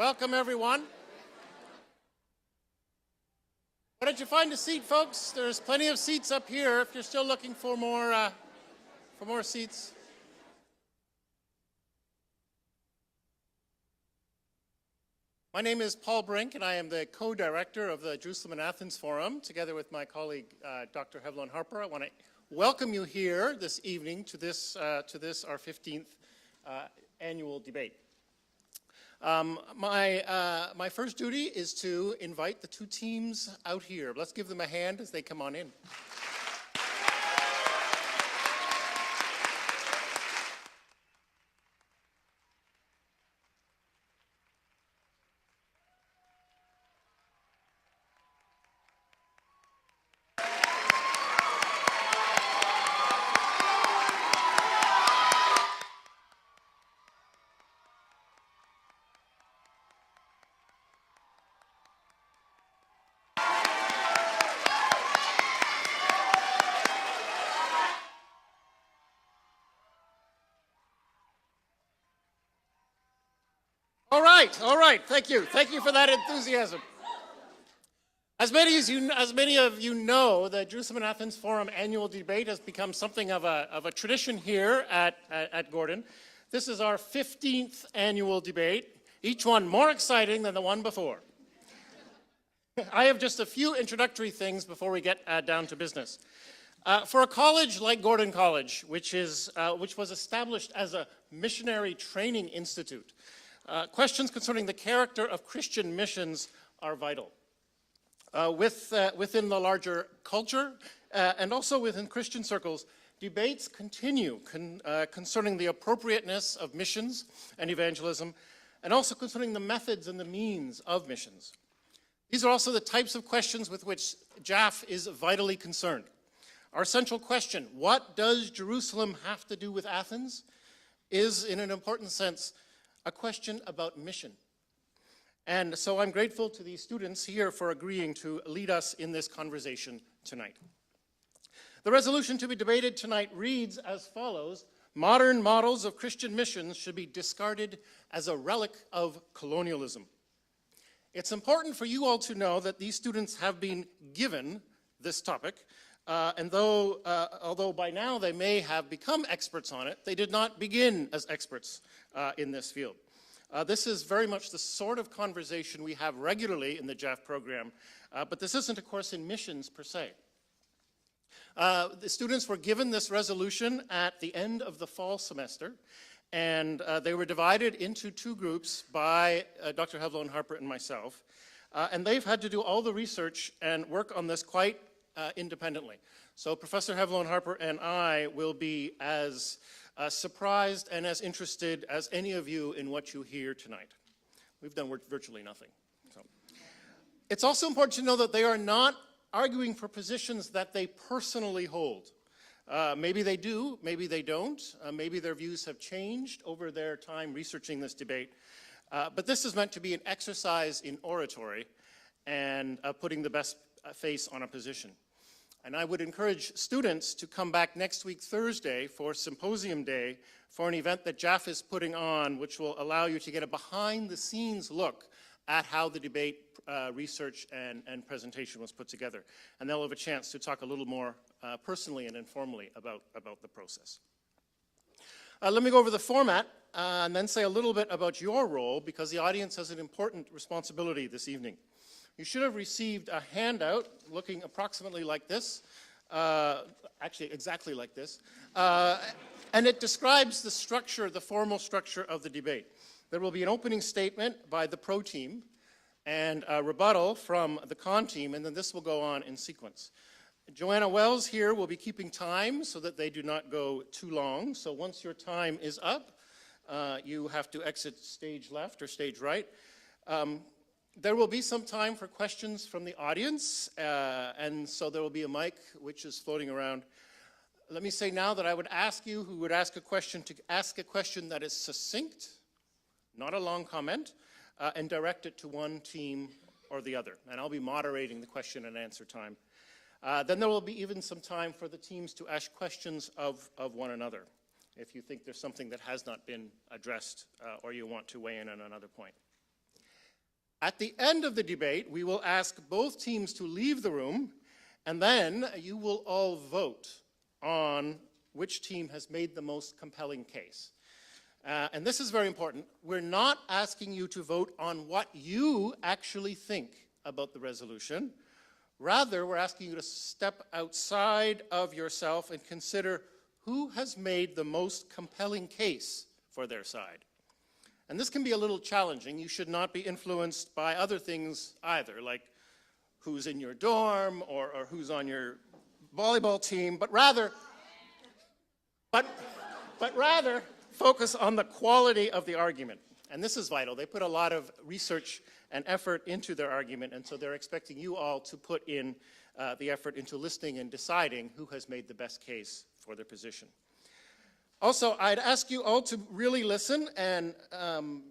Welcome, everyone. Why don't you find a seat, folks? There's plenty of seats up here if you're still looking for more seats. My name is Paul Brink, and I am the co-director of the Jerusalem and Athens Forum, together with my colleague, Dr. Hevlon Harper. I want to welcome you here this evening to this our 15th annual debate. My first duty is to invite the two teams out here. Let's give them a hand as they come on in. All right. Thank you for that enthusiasm. As many of you know, the Jerusalem and Athens Forum annual debate has become something of a tradition here at Gordon. This is our 15th annual debate, each one more exciting than the one before. I have just a few introductory things before we get down to business. For a college like Gordon College, which was established as a missionary training institute, questions concerning the character of Christian missions are vital. Within the larger culture and also within Christian circles, debates continue concerning the appropriateness of missions and evangelism, and also concerning the methods and the means of missions. These are also the types of questions with which JAF is vitally concerned. Our central question, what does Jerusalem have to do with Athens, is in an important sense a question about mission. And so I'm grateful to these students here for agreeing to lead us in this conversation tonight. The resolution to be debated tonight reads as follows: modern models of Christian missions should be discarded as a relic of colonialism. It's important for you all to know that these students have been given this topic, and although by now they may have become experts on it, they did not begin as experts in this field. This is very much the sort of conversation we have regularly in the JAF program, but this isn't a course in missions per se. The students were given this resolution at the end of the fall semester, and they were divided into two groups by Dr. Hevlon Harper and myself, and they've had to do all the research and work on this quite independently. So Professor Hevlon Harper and I will be as surprised and as interested as any of you in what you hear tonight. We've done virtually nothing. So. It's also important to know that they are not arguing for positions that they personally hold. Maybe they do, maybe they don't. Maybe their views have changed over their time researching this debate. But this is meant to be an exercise in oratory and putting the best face on a position. And I would encourage students to come back next week, Thursday, for Symposium Day, for an event that JAF is putting on, which will allow you to get a behind-the-scenes look at how the debate research and presentation was put together. And they'll have a chance to talk a little more personally and informally about the process. Let me go over the format and then say a little bit about your role, because the audience has an important responsibility this evening. You should have received a handout looking approximately like this, actually exactly like this, and it describes the structure, the formal structure of the debate. There will be an opening statement by the pro team and a rebuttal from the con team, and then this will go on in sequence. Joanna Wells here will be keeping time so that they do not go too long. So once your time is up, you have to exit stage left or stage right. There will be some time for questions from the audience, and so there will be a mic which is floating around. Let me say now that I would ask you who would ask a question to ask a question that is succinct, not a long comment, and direct it to one team or the other. And I'll be moderating the question and answer time. Then there will be even some time for the teams to ask questions of one another, if you think there's something that has not been addressed or you want to weigh in on another point. At the end of the debate, we will ask both teams to leave the room, and then you will all vote on which team has made the most compelling case. And this is very important. We're not asking you to vote on what you actually think about the resolution. Rather, we're asking you to step outside of yourself and consider who has made the most compelling case for their side. And this can be a little challenging. You should not be influenced by other things either, like who's in your dorm or who's on your volleyball team, but rather focus on the quality of the argument. And this is vital. They put a lot of research and effort into their argument, and so they're expecting you all to put in the effort into listening and deciding who has made the best case for their position. Also, I'd ask you all to really listen and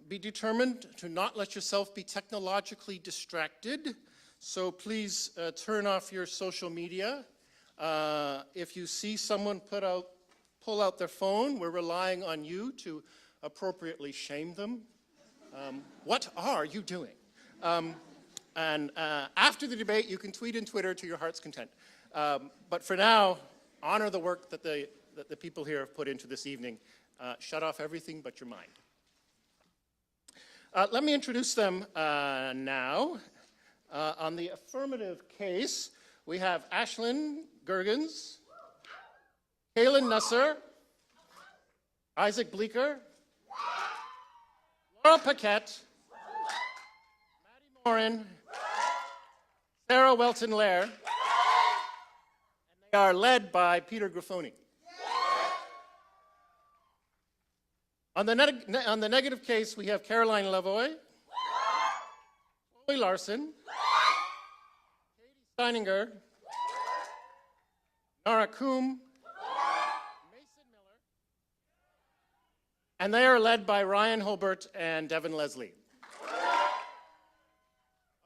be determined to not let yourself be technologically distracted. So please turn off your social media. If you see someone pull out their phone, we're relying on you to appropriately shame them. What are you doing? And after the debate, you can tweet and Twitter to your heart's content. But for now, honor the work that the people here have put into this evening. Shut off everything but your mind. Let me introduce them now. On the affirmative case, we have Ashlyn Gergens, Kaylin Nusser, Isaac Bleeker, Laura Paquette, Maddie Morin, Sarah Welton-Lair, and they are led by Peter Grifoni. On the negative case, we have Caroline Lavoie, Chloe Larson, Katie Steininger, Nora Coombe, Mason Miller, and they are led by Ryan Holbert and Devin Leslie.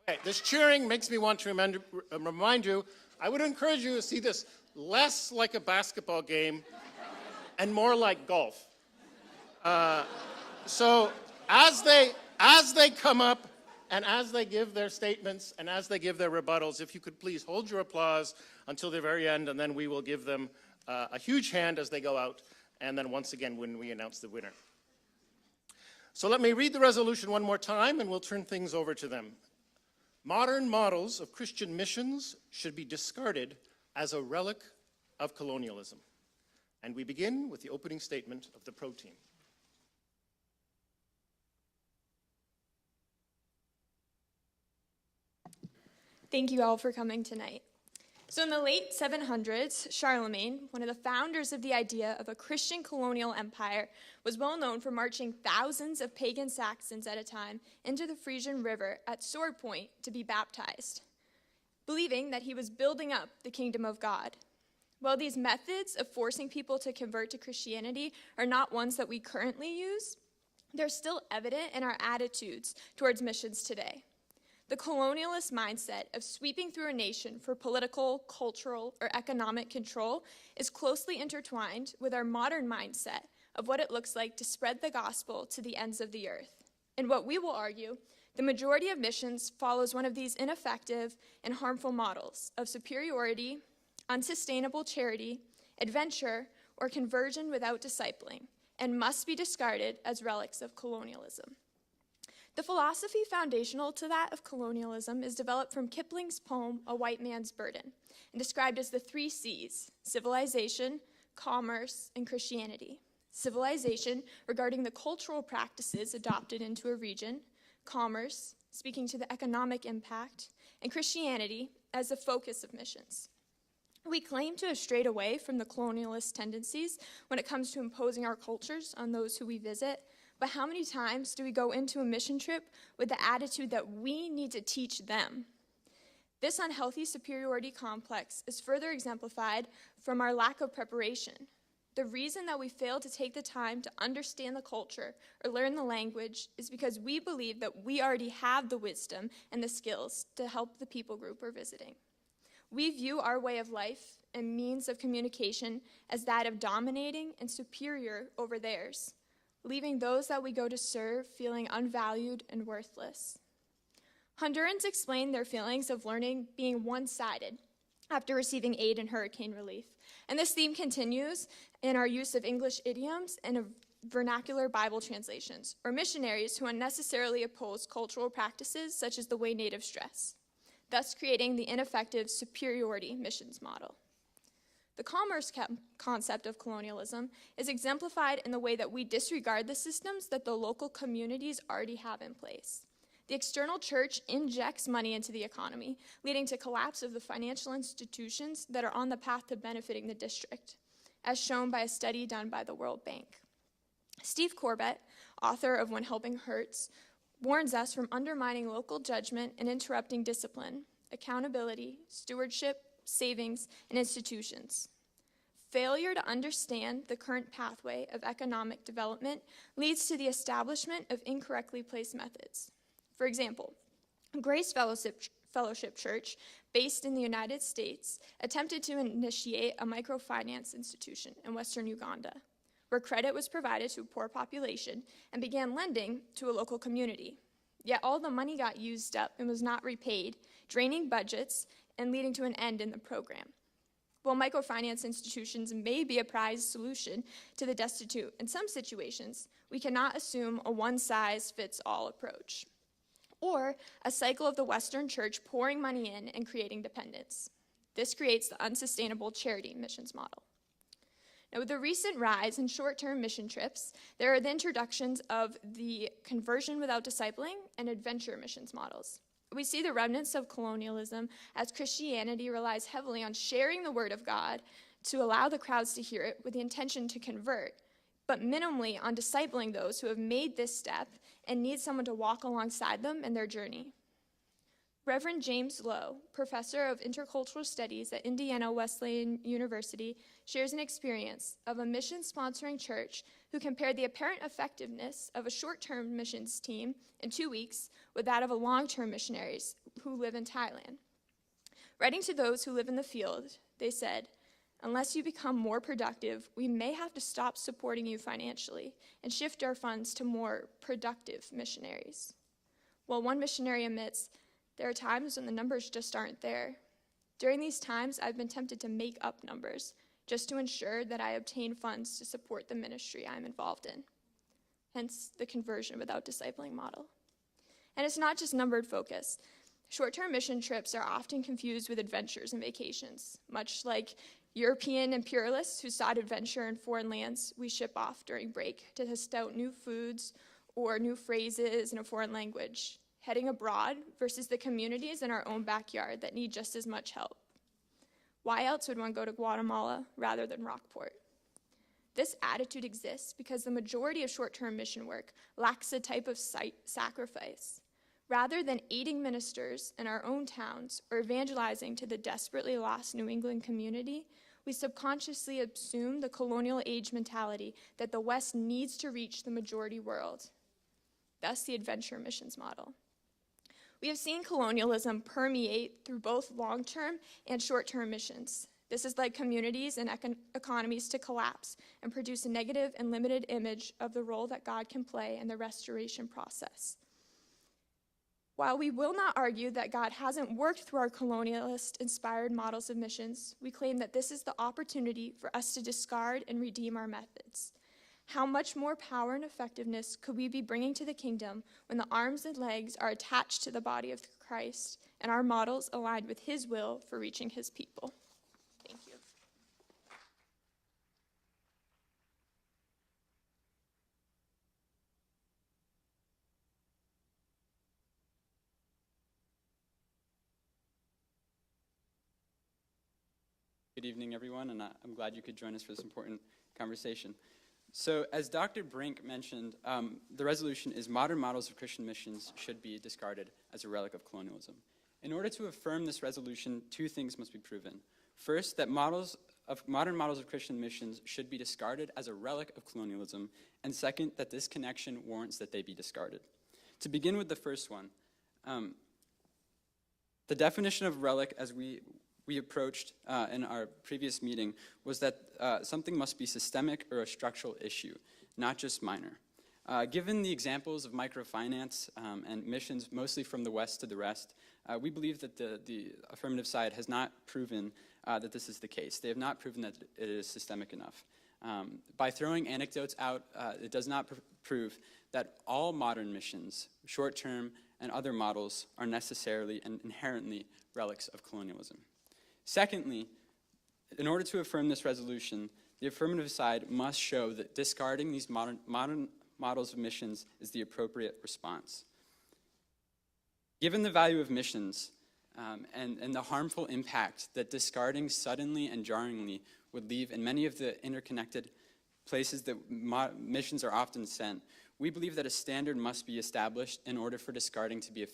Okay, this cheering makes me want to remind you, I would encourage you to see this less like a basketball game and more like golf. So as they come up and as they give their statements and as they give their rebuttals, if you could please hold your applause until the very end, and then we will give them a huge hand as they go out, and then once again when we announce the winner. So let me read the resolution one more time, and we'll turn things over to them. Modern models of Christian missions should be discarded as a relic of colonialism. And we begin with the opening statement of the pro team. Thank you all for coming tonight. So in the late 700s, Charlemagne, one of the founders of the idea of a Christian colonial empire, was well known for marching thousands of pagan Saxons at a time into the Frisian River at sword point to be baptized, believing that he was building up the kingdom of God. While these methods of forcing people to convert to Christianity are not ones that we currently use, they're still evident in our attitudes towards missions today. The colonialist mindset of sweeping through a nation for political, cultural, or economic control is closely intertwined with our modern mindset of what it looks like to spread the gospel to the ends of the earth. And what we will argue, the majority of missions follows one of these ineffective and harmful models of superiority, unsustainable charity, adventure, or conversion without discipling, and must be discarded as relics of colonialism. The philosophy foundational to that of colonialism is developed from Kipling's poem, A White Man's Burden, and described as the 3 C's: civilization, commerce, and Christianity. Civilization, regarding the cultural practices adopted into a region; commerce, speaking to the economic impact; and Christianity as the focus of missions. We claim to have strayed away from the colonialist tendencies when it comes to imposing our cultures on those who we visit, but how many times do we go into a mission trip with the attitude that we need to teach them? This unhealthy superiority complex is further exemplified from our lack of preparation. The reason that we fail to take the time to understand the culture or learn the language is because we believe that we already have the wisdom and the skills to help the people group we're visiting. We view our way of life and means of communication as that of dominating and superior over theirs, leaving those that we go to serve feeling unvalued and worthless. Hondurans explain their feelings of learning being one-sided after receiving aid and hurricane relief. And this theme continues in our use of English idioms and of vernacular Bible translations, or missionaries who unnecessarily oppose cultural practices such as the way natives dress, thus creating the ineffective superiority missions model. The commerce concept of colonialism is exemplified in the way that we disregard the systems that the local communities already have in place. The external church injects money into the economy, leading to collapse of the financial institutions that are on the path to benefiting the district, as shown by a study done by the World Bank. Steve Corbett, author of When Helping Hurts, warns us from undermining local judgment and interrupting discipline, accountability, stewardship, savings, and institutions. Failure to understand the current pathway of economic development leads to the establishment of incorrectly placed methods. For example, Grace Fellowship Church, based in the United States, attempted to initiate a microfinance institution in Western Uganda, where credit was provided to a poor population and began lending to a local community. Yet all the money got used up and was not repaid, draining budgets and leading to an end in the program. While microfinance institutions may be a prized solution to the destitute in some situations, we cannot assume a one-size-fits-all approach, or a cycle of the Western church pouring money in and creating dependence. This creates the unsustainable charity missions model. Now, with the recent rise in short-term mission trips, there are the introductions of the conversion without discipling and adventure missions models. We see the remnants of colonialism as Christianity relies heavily on sharing the word of God to allow the crowds to hear it with the intention to convert, but minimally on discipling those who have made this step and need someone to walk alongside them in their journey. Reverend James Lowe, professor of intercultural studies at Indiana Wesleyan University, shares an experience of a mission-sponsoring church who compared the apparent effectiveness of a short-term missions team in 2 weeks with that of a long-term missionaries who live in Thailand. Writing to those who live in the field, they said, "Unless you become more productive, we may have to stop supporting you financially and shift our funds to more productive missionaries." While one missionary admits, "There are times when the numbers just aren't there. During these times, I've been tempted to make up numbers just to ensure that I obtain funds to support the ministry I'm involved in." Hence the conversion without discipling model. And it's not just numbered focus. Short-term mission trips are often confused with adventures and vacations, much like European imperialists who sought adventure in foreign lands we ship off during break to test out new foods or new phrases in a foreign language, heading abroad versus the communities in our own backyard that need just as much help. Why else would one go to Guatemala rather than Rockport? This attitude exists because the majority of short-term mission work lacks a type of sacrifice. Rather than aiding ministers in our own towns or evangelizing to the desperately lost New England community, we subconsciously assume the colonial age mentality that the West needs to reach the majority world. Thus, the adventure missions model. We have seen colonialism permeate through both long-term and short-term missions. This has led communities and economies to collapse and produce a negative and limited image of the role that God can play in the restoration process. While we will not argue that God hasn't worked through our colonialist-inspired models of missions, we claim that this is the opportunity for us to discard and redeem our methods. How much more power and effectiveness could we be bringing to the kingdom when the arms and legs are attached to the body of Christ and our models aligned with his will for reaching his people? Thank you. Good evening, everyone, and I'm glad you could join us for this important conversation. So, as Dr. Brink mentioned, the resolution is modern models of Christian missions should be discarded as a relic of colonialism. In order to affirm this resolution, two things must be proven. First, that modern models of Christian missions should be discarded as a relic of colonialism, and second, that this connection warrants that they be discarded. To begin with the first one, the definition of relic as we approached in our previous meeting was that something must be systemic or a structural issue, not just minor. Given the examples of microfinance and missions mostly from the West to the rest, we believe that the affirmative side has not proven that this is the case. They have not proven that it is systemic enough. By throwing anecdotes out, it does not prove that all modern missions, short-term and other models, are necessarily and inherently relics of colonialism. Secondly, in order to affirm this resolution, the affirmative side must show that discarding these modern models of missions is the appropriate response. Given the value of missions and the harmful impact that discarding suddenly and jarringly would leave in many of the interconnected places that missions are often sent, we believe that a standard must be established in order for discarding to be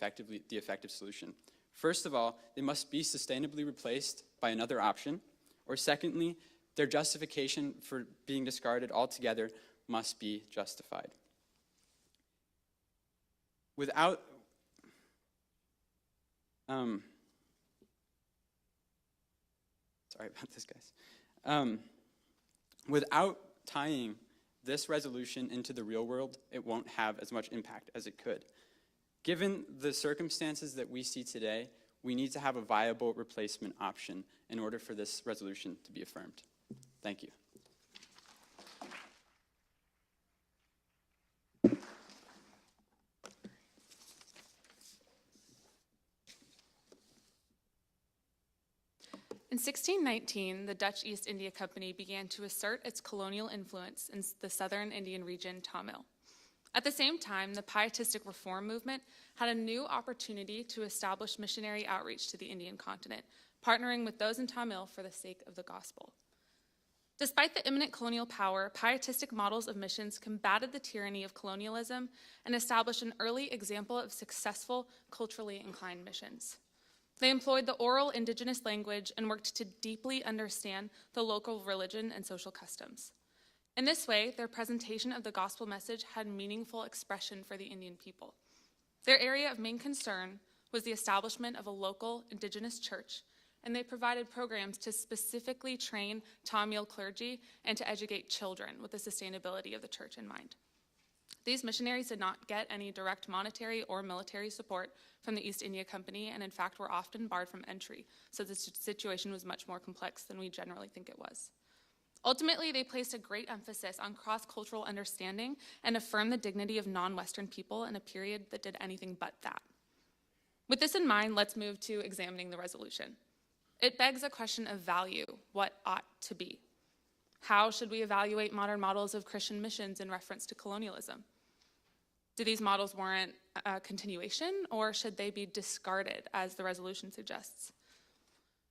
the effective solution. First of all, they must be sustainably replaced by another option, or secondly, their justification for being discarded altogether must be justified. Without sorry about this, guys. Without tying this resolution into the real world, it won't have as much impact as it could. Given the circumstances that we see today, we need to have a viable replacement option in order for this resolution to be affirmed. Thank you. In 1619, the Dutch East India Company began to assert its colonial influence in the southern Indian region, Tamil. At the same time, the Pietistic Reform movement had a new opportunity to establish missionary outreach to the Indian continent, partnering with those in Tamil for the sake of the gospel. Despite the imminent colonial power, Pietistic models of missions combated the tyranny of colonialism and established an early example of successful, culturally inclined missions. They employed the oral indigenous language and worked to deeply understand the local religion and social customs. In this way, their presentation of the gospel message had meaningful expression for the Indian people. Their area of main concern was the establishment of a local indigenous church, and they provided programs to specifically train Tamil clergy and to educate children with the sustainability of the church in mind. These missionaries did not get any direct monetary or military support from the East India Company, and in fact were often barred from entry, so the situation was much more complex than we generally think it was. Ultimately, they placed a great emphasis on cross-cultural understanding and affirmed the dignity of non-Western people in a period that did anything but that. With this in mind, let's move to examining the resolution. It begs a question of value: what ought to be? How should we evaluate modern models of Christian missions in reference to colonialism? Do these models warrant a continuation, or should they be discarded, as the resolution suggests?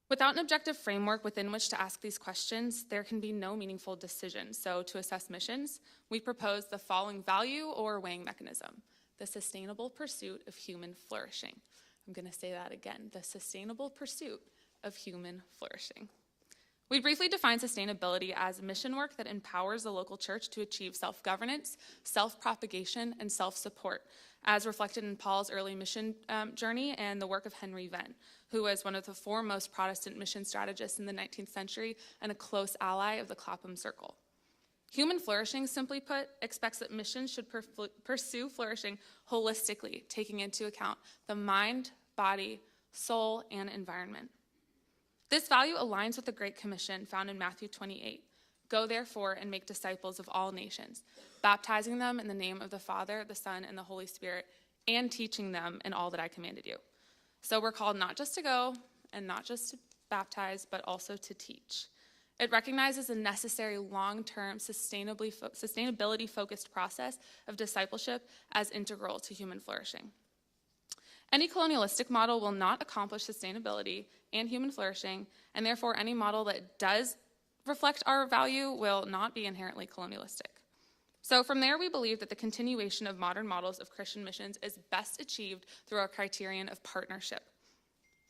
Without an objective framework within which to ask these questions, there can be no meaningful decision. So to assess missions, we propose the following value or weighing mechanism: the sustainable pursuit of human flourishing. I'm going to say that again: the sustainable pursuit of human flourishing. We briefly define sustainability as mission work that empowers the local church to achieve self-governance, self-propagation, and self-support, as reflected in Paul's early mission journey and the work of Henry Venn, who was one of the foremost Protestant mission strategists in the 19th century and a close ally of the Clapham Circle. Human flourishing, simply put, expects that missions should pursue flourishing holistically, taking into account the mind, body, soul, and environment. This value aligns with the Great Commission found in Matthew 28. Go therefore and make disciples of all nations, baptizing them in the name of the Father, the Son, and the Holy Spirit, and teaching them in all that I commanded you. So we're called not just to go and not just to baptize, but also to teach. It recognizes a necessary long-term, sustainability-focused process of discipleship as integral to human flourishing. Any colonialistic model will not accomplish sustainability and human flourishing, and therefore any model that does reflect our value will not be inherently colonialistic. So from there, we believe that the continuation of modern models of Christian missions is best achieved through our criterion of partnership.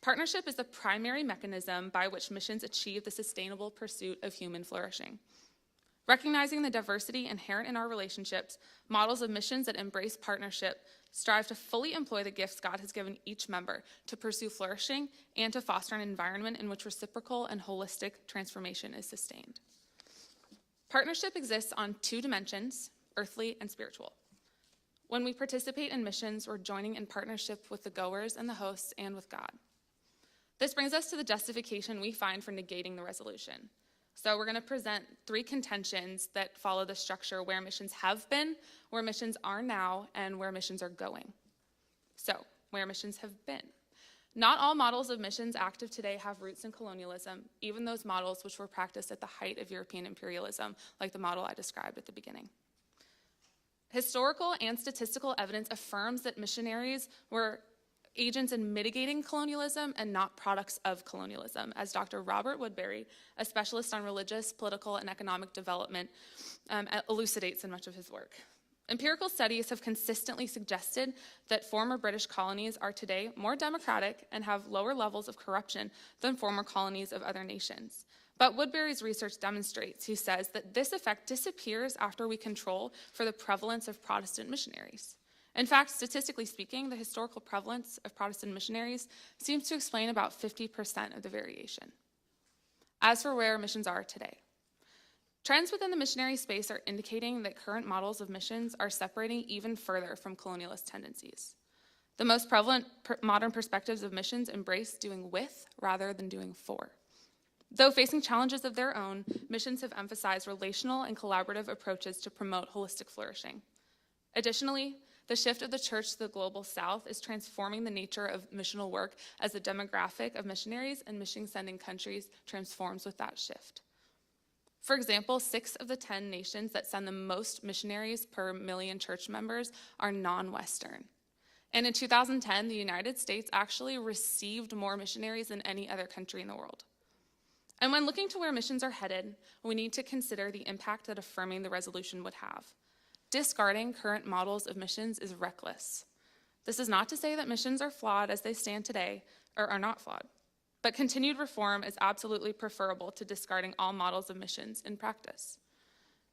Partnership is the primary mechanism by which missions achieve the sustainable pursuit of human flourishing. Recognizing the diversity inherent in our relationships, models of missions that embrace partnership strive to fully employ the gifts God has given each member to pursue flourishing and to foster an environment in which reciprocal and holistic transformation is sustained. Partnership exists on two dimensions, earthly and spiritual. When we participate in missions, we're joining in partnership with the goers and the hosts and with God. This brings us to the justification we find for negating the resolution. So we're going to present 3 contentions that follow the structure where missions have been, where missions are now, and where missions are going. So, where missions have been. Not all models of missions active today have roots in colonialism, even those models which were practiced at the height of European imperialism, like the model I described at the beginning. Historical and statistical evidence affirms that missionaries were agents in mitigating colonialism and not products of colonialism, as Dr. Robert Woodbury, a specialist on religious, political, and economic development, elucidates in much of his work. Empirical studies have consistently suggested that former British colonies are today more democratic and have lower levels of corruption than former colonies of other nations. But Woodbury's research demonstrates, he says, that this effect disappears after we control for the prevalence of Protestant missionaries. In fact, statistically speaking, the historical prevalence of Protestant missionaries seems to explain about 50% of the variation. As for where missions are today, trends within the missionary space are indicating that current models of missions are separating even further from colonialist tendencies. The most prevalent modern perspectives of missions embrace doing with rather than doing for. Though facing challenges of their own, missions have emphasized relational and collaborative approaches to promote holistic flourishing. Additionally, the shift of the church to the global south is transforming the nature of missional work as the demographic of missionaries and mission-sending countries transforms with that shift. For example, 6 of the 10 nations that send the most missionaries per million church members are non-Western. And in 2010, the United States actually received more missionaries than any other country in the world. And when looking to where missions are headed, we need to consider the impact that affirming the resolution would have. Discarding current models of missions is reckless. This is not to say that missions are flawed as they stand today, or are not flawed, but continued reform is absolutely preferable to discarding all models of missions in practice.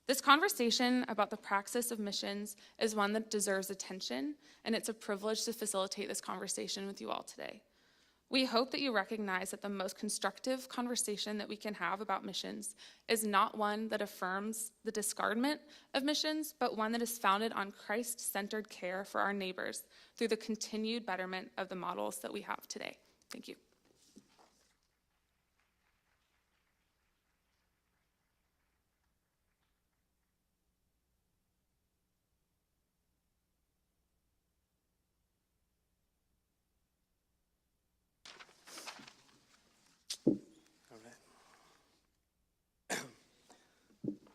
This conversation about the praxis of missions is one that deserves attention, and it's a privilege to facilitate this conversation with you all today. We hope that you recognize that the most constructive conversation that we can have about missions is not one that affirms the discardment of missions, but one that is founded on Christ-centered care for our neighbors through the continued betterment of the models that we have today. Thank you.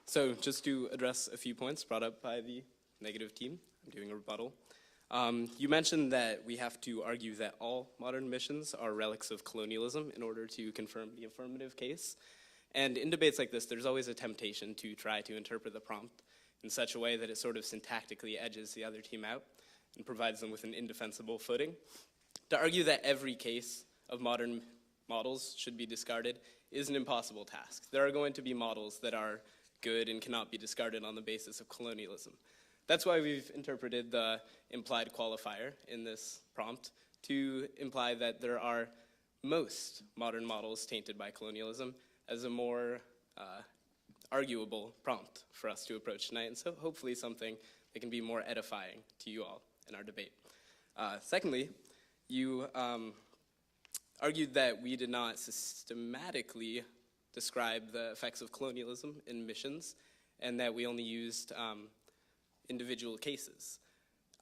So just to address a few points brought up by the negative team, I'm doing a rebuttal. You mentioned that we have to argue that all modern missions are relics of colonialism in order to confirm the affirmative case. And in debates like this, there's always a temptation to try to interpret the prompt in such a way that it sort of syntactically edges the other team out and provides them with an indefensible footing. To argue that every case of modern models should be discarded is an impossible task. There are going to be models that are good and cannot be discarded on the basis of colonialism. That's why we've interpreted the implied qualifier in this prompt to imply that there are most modern models tainted by colonialism as a more arguable prompt for us to approach tonight, and so hopefully something that can be more edifying to you all in our debate. Secondly, you argued that we did not systematically describe the effects of colonialism in missions, and that we only used individual cases.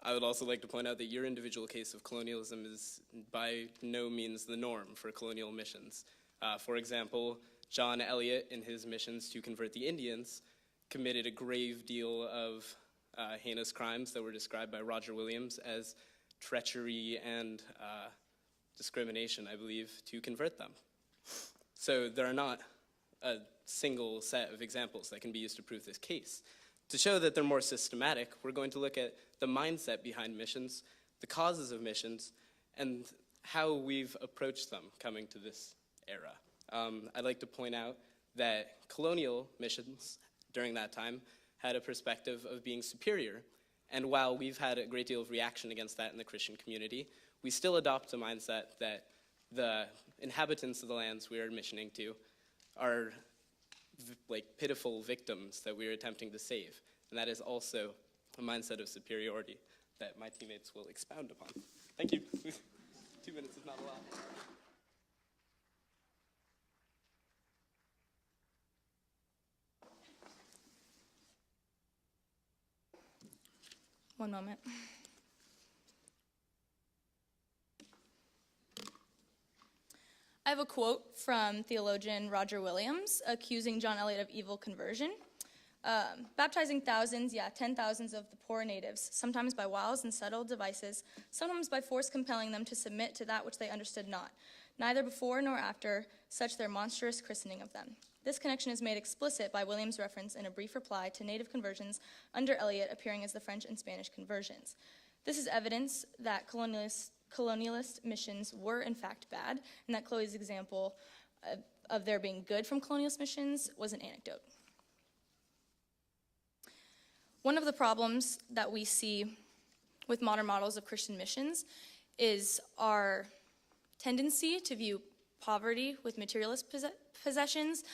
I would also like to point out that your individual case of colonialism is by no means the norm for colonial missions. For example, John Eliot, in his missions to convert the Indians, committed a grave deal of heinous crimes that were described by Roger Williams as treachery and discrimination, I believe, to convert them. So there are not a single set of examples that can be used to prove this case. To show that they're more systematic, we're going to look at the mindset behind missions, the causes of missions, and how we've approached them coming to this era. I'd like to point out that colonial missions during that time had a perspective of being superior, and while we've had a great deal of reaction against that in the Christian community, we still adopt a mindset that the inhabitants of the lands we are missioning to are like pitiful victims that we are attempting to save, and that is also a mindset of superiority. that my teammates will expound upon. Thank you. 2 minutes is not a lot. One moment. I have a quote from theologian Roger Williams accusing John Eliot of evil conversion. Baptizing thousands, yeah, 10,000s of the poor natives, sometimes by wiles and subtle devices, sometimes by force compelling them to submit to that which they understood not, neither before nor after such their monstrous christening of them. This connection is made explicit by Williams' reference in a brief reply to native conversions under Eliot appearing as the French and Spanish conversions. This is evidence that colonialist missions were in fact bad, and that Chloe's example of there being good from colonialist missions was an anecdote. One of the problems that we see with modern models of Christian missions is our tendency to view poverty with materialist possessions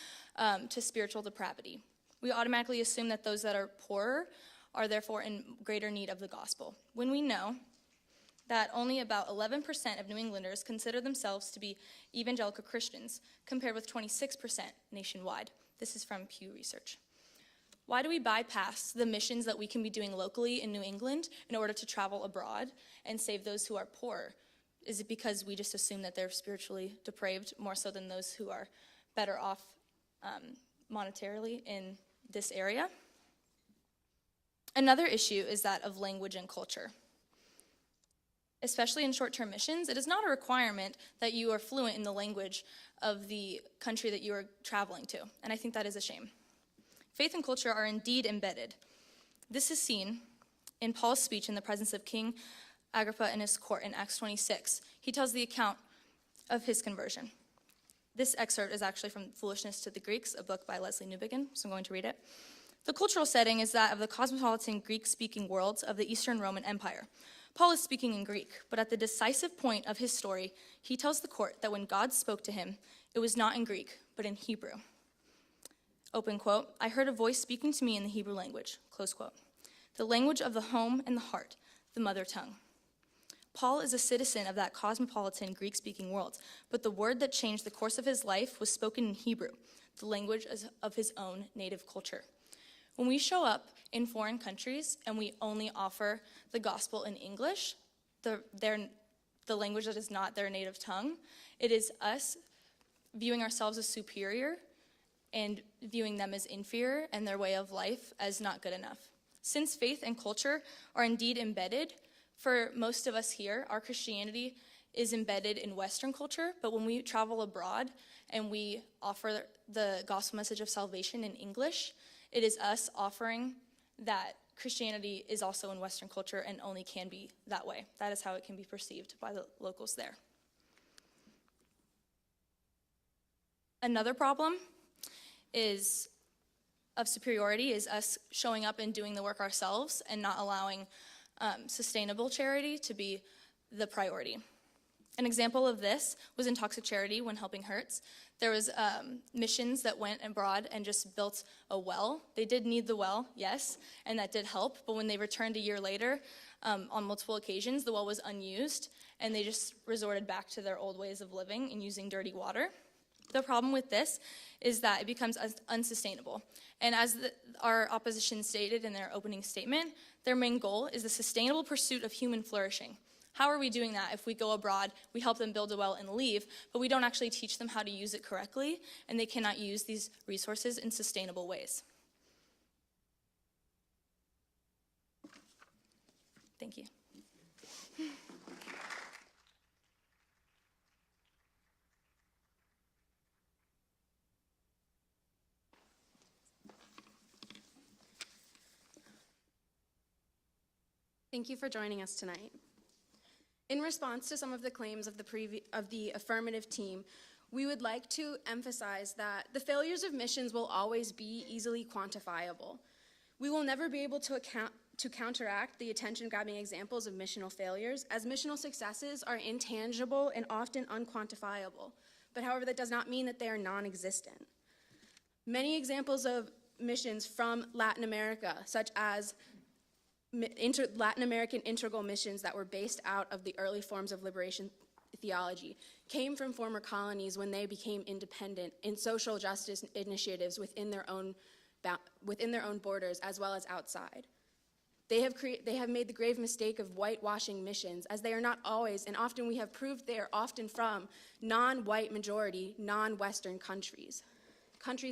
to spiritual depravity. We automatically assume that those that are poorer are therefore in greater need of the gospel, when we know that only about 11% of New Englanders consider themselves to be evangelical Christians, compared with 26% nationwide. This is from Pew Research. Why do we bypass the missions that we can be doing locally in New England in order to travel abroad and save those who are poor? Is it because we just assume that they're spiritually depraved more so than those who are better off monetarily in this area? Another issue is that of language and culture. Especially in short-term missions, it is not a requirement that you are fluent in the language of the country that you are traveling to, and I think that is a shame. Faith and culture are indeed embedded. This is seen in Paul's speech in the presence of King Agrippa and his court in Acts 26. He tells the account of his conversion. This excerpt is actually from Foolishness to the Greeks, a book by Leslie Newbigin, so I'm going to read it. The cultural setting is that of the cosmopolitan Greek-speaking worlds of the Eastern Roman Empire. Paul is speaking in Greek, but at the decisive point of his story, he tells the court that when God spoke to him, it was not in Greek, but in Hebrew. Open quote, I heard a voice speaking to me in the Hebrew language, close quote. The language of the home and the heart, the mother tongue. Paul is a citizen of that cosmopolitan Greek-speaking world, but the word that changed the course of his life was spoken in Hebrew, the language of his own native culture. When we show up in foreign countries and we only offer the gospel in English, the language that is not their native tongue, it is us viewing ourselves as superior and viewing them as inferior and their way of life as not good enough. Since faith and culture are indeed embedded, for most of us here, our Christianity is embedded in Western culture, but when we travel abroad and we offer the gospel message of salvation in English, it is us offering that Christianity is also in Western culture and only can be that way. That is how it can be perceived by the locals there. Another problem of superiority is us showing up and doing the work ourselves and not allowing sustainable charity to be the priority. An example of this was in Toxic Charity when helping hurts. There was missions that went abroad and just built a well. They did need the well, yes, and that did help, but when they returned a year later, on multiple occasions, the well was unused, and they just resorted back to their old ways of living and using dirty water. The problem with this is that it becomes unsustainable. And as our opposition stated in their opening statement, their main goal is the sustainable pursuit of human flourishing. How are we doing that if we go abroad, we help them build a well and leave, but we don't actually teach them how to use it correctly, and they cannot use these resources in sustainable ways? Thank you. Thank you for joining us tonight. In response to some of the claims of the Affirmative team, we would like to emphasize that the failures of missions will always be easily quantifiable. We will never be able to counteract the attention-grabbing examples of missional failures, as missional successes are intangible and often unquantifiable. But however, that does not mean that they are non-existent. Many examples of missions from Latin America, such as Latin American integral missions that were based out of the early forms of liberation theology came from former colonies when they became independent in social justice initiatives within their own borders as well as outside. They have made the grave mistake of whitewashing missions, as they are not always, and often we have proved they are often from non-white majority, non-Western countries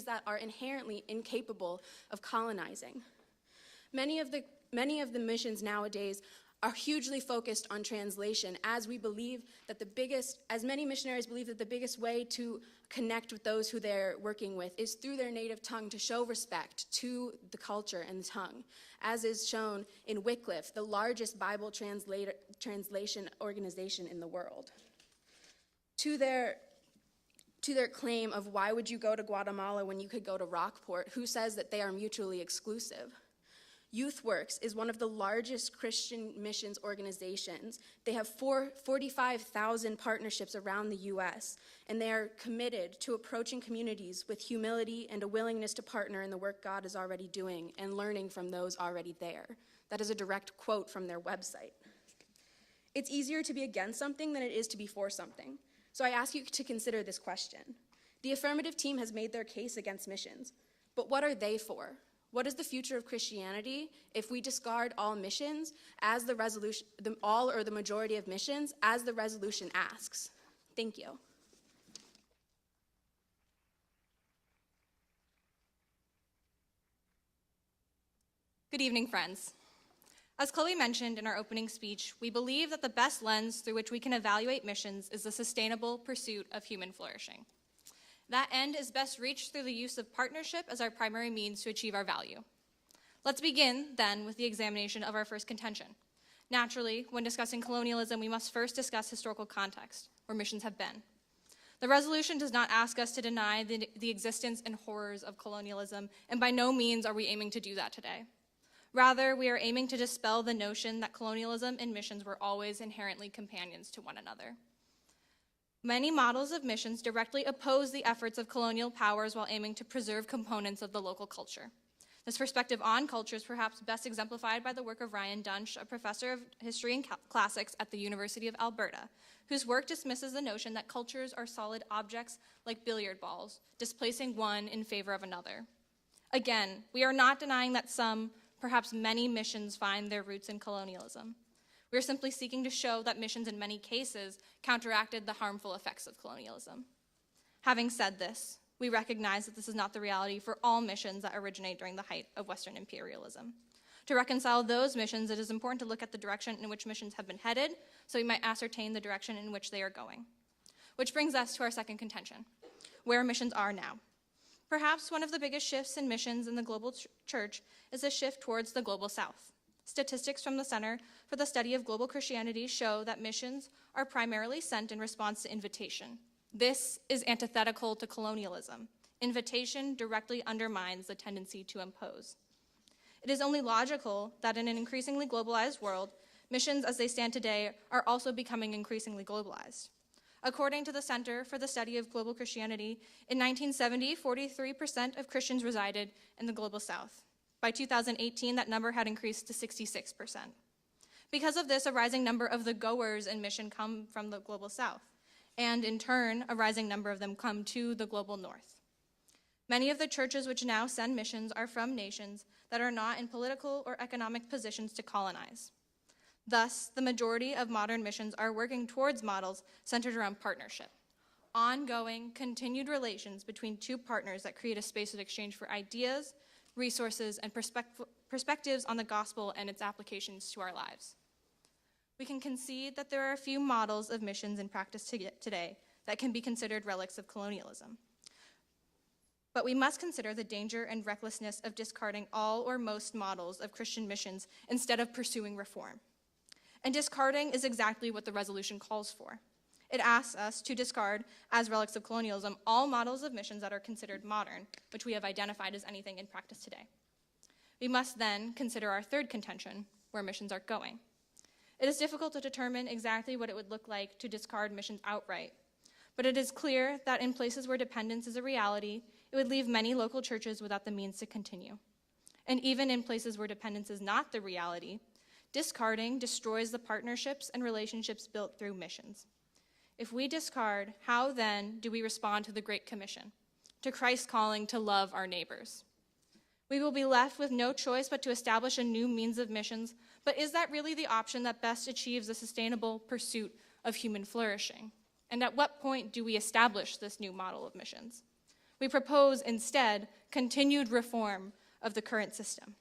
that are inherently incapable of colonizing. Many of the missions nowadays are hugely focused on translation, as many missionaries believe that the biggest way to connect with those who they're working with is through their native tongue, to show respect to the culture and the tongue, as is shown in Wycliffe, the largest Bible translation organization in the world. To their claim of why would you go to Guatemala when you could go to Rockport, who says that they are mutually exclusive? YouthWorks is one of the largest Christian missions organizations. They have 45,000 partnerships around the U.S., and they are committed to approaching communities with humility and a willingness to partner in the work God is already doing and learning from those already there. That is a direct quote from their website. It's easier to be against something than it is to be for something. So I ask you to consider this question. The Affirmative team has made their case against missions, but what are they for? What is the future of Christianity if we discard all missions as the resolution, all or the majority of missions, as the resolution asks? Thank you. Good evening, friends. As Chloe mentioned in our opening speech, we believe that the best lens through which we can evaluate missions is the sustainable pursuit of human flourishing. That end is best reached through the use of partnership as our primary means to achieve our value. Let's begin, then, with the examination of our first contention. Naturally, when discussing colonialism, we must first discuss historical context, where missions have been. The resolution does not ask us to deny the existence and horrors of colonialism, and by no means are we aiming to do that today. Rather, we are aiming to dispel the notion that colonialism and missions were always inherently companions to one another. Many models of missions directly oppose the efforts of colonial powers while aiming to preserve components of the local culture. This perspective on culture is perhaps best exemplified by the work of Ryan Dunsch, a professor of history and classics at the University of Alberta, whose work dismisses the notion that cultures are solid objects like billiard balls, displacing one in favor of another. Again, we are not denying that some, perhaps many missions find their roots in colonialism. We are simply seeking to show that missions in many cases counteracted the harmful effects of colonialism. Having said this, we recognize that this is not the reality for all missions that originate during the height of Western imperialism. To reconcile those missions, it is important to look at the direction in which missions have been headed, so we might ascertain the direction in which they are going. Which brings us to our second contention, where missions are now. Perhaps one of the biggest shifts in missions in the global church is a shift towards the global south. Statistics from the Center for the Study of Global Christianity show that missions are primarily sent in response to invitation. This is antithetical to colonialism. Invitation directly undermines the tendency to impose. It is only logical that in an increasingly globalized world, missions as they stand today are also becoming increasingly globalized. According to the Center for the Study of Global Christianity, in 1970, 43% of Christians resided in the global south. By 2018, that number had increased to 66%. Because of this, a rising number of the goers in mission come from the global south, and in turn, a rising number of them come to the global north. Many of the churches which now send missions are from nations that are not in political or economic positions to colonize. Thus, the majority of modern missions are working towards models centered around partnership, ongoing, continued relations between two partners that create a space of exchange for ideas, resources, and perspectives on the gospel and its applications to our lives. We can concede that there are a few models of missions in practice today that can be considered relics of colonialism. But we must consider the danger and recklessness of discarding all or most models of Christian missions instead of pursuing reform. And discarding is exactly what the resolution calls for. It asks us to discard, as relics of colonialism, all models of missions that are considered modern, which we have identified as anything in practice today. We must then consider our third contention, where missions are going. It is difficult to determine exactly what it would look like to discard missions outright, but it is clear that in places where dependence is a reality, it would leave many local churches without the means to continue. And even in places where dependence is not the reality, Discarding destroys the partnerships and relationships built through missions. If we discard, how then do we respond to the Great Commission, to Christ's calling to love our neighbors? We will be left with no choice but to establish a new means of missions, but is that really the option that best achieves the sustainable pursuit of human flourishing? And at what point do we establish this new model of missions? We propose instead continued reform of the current system.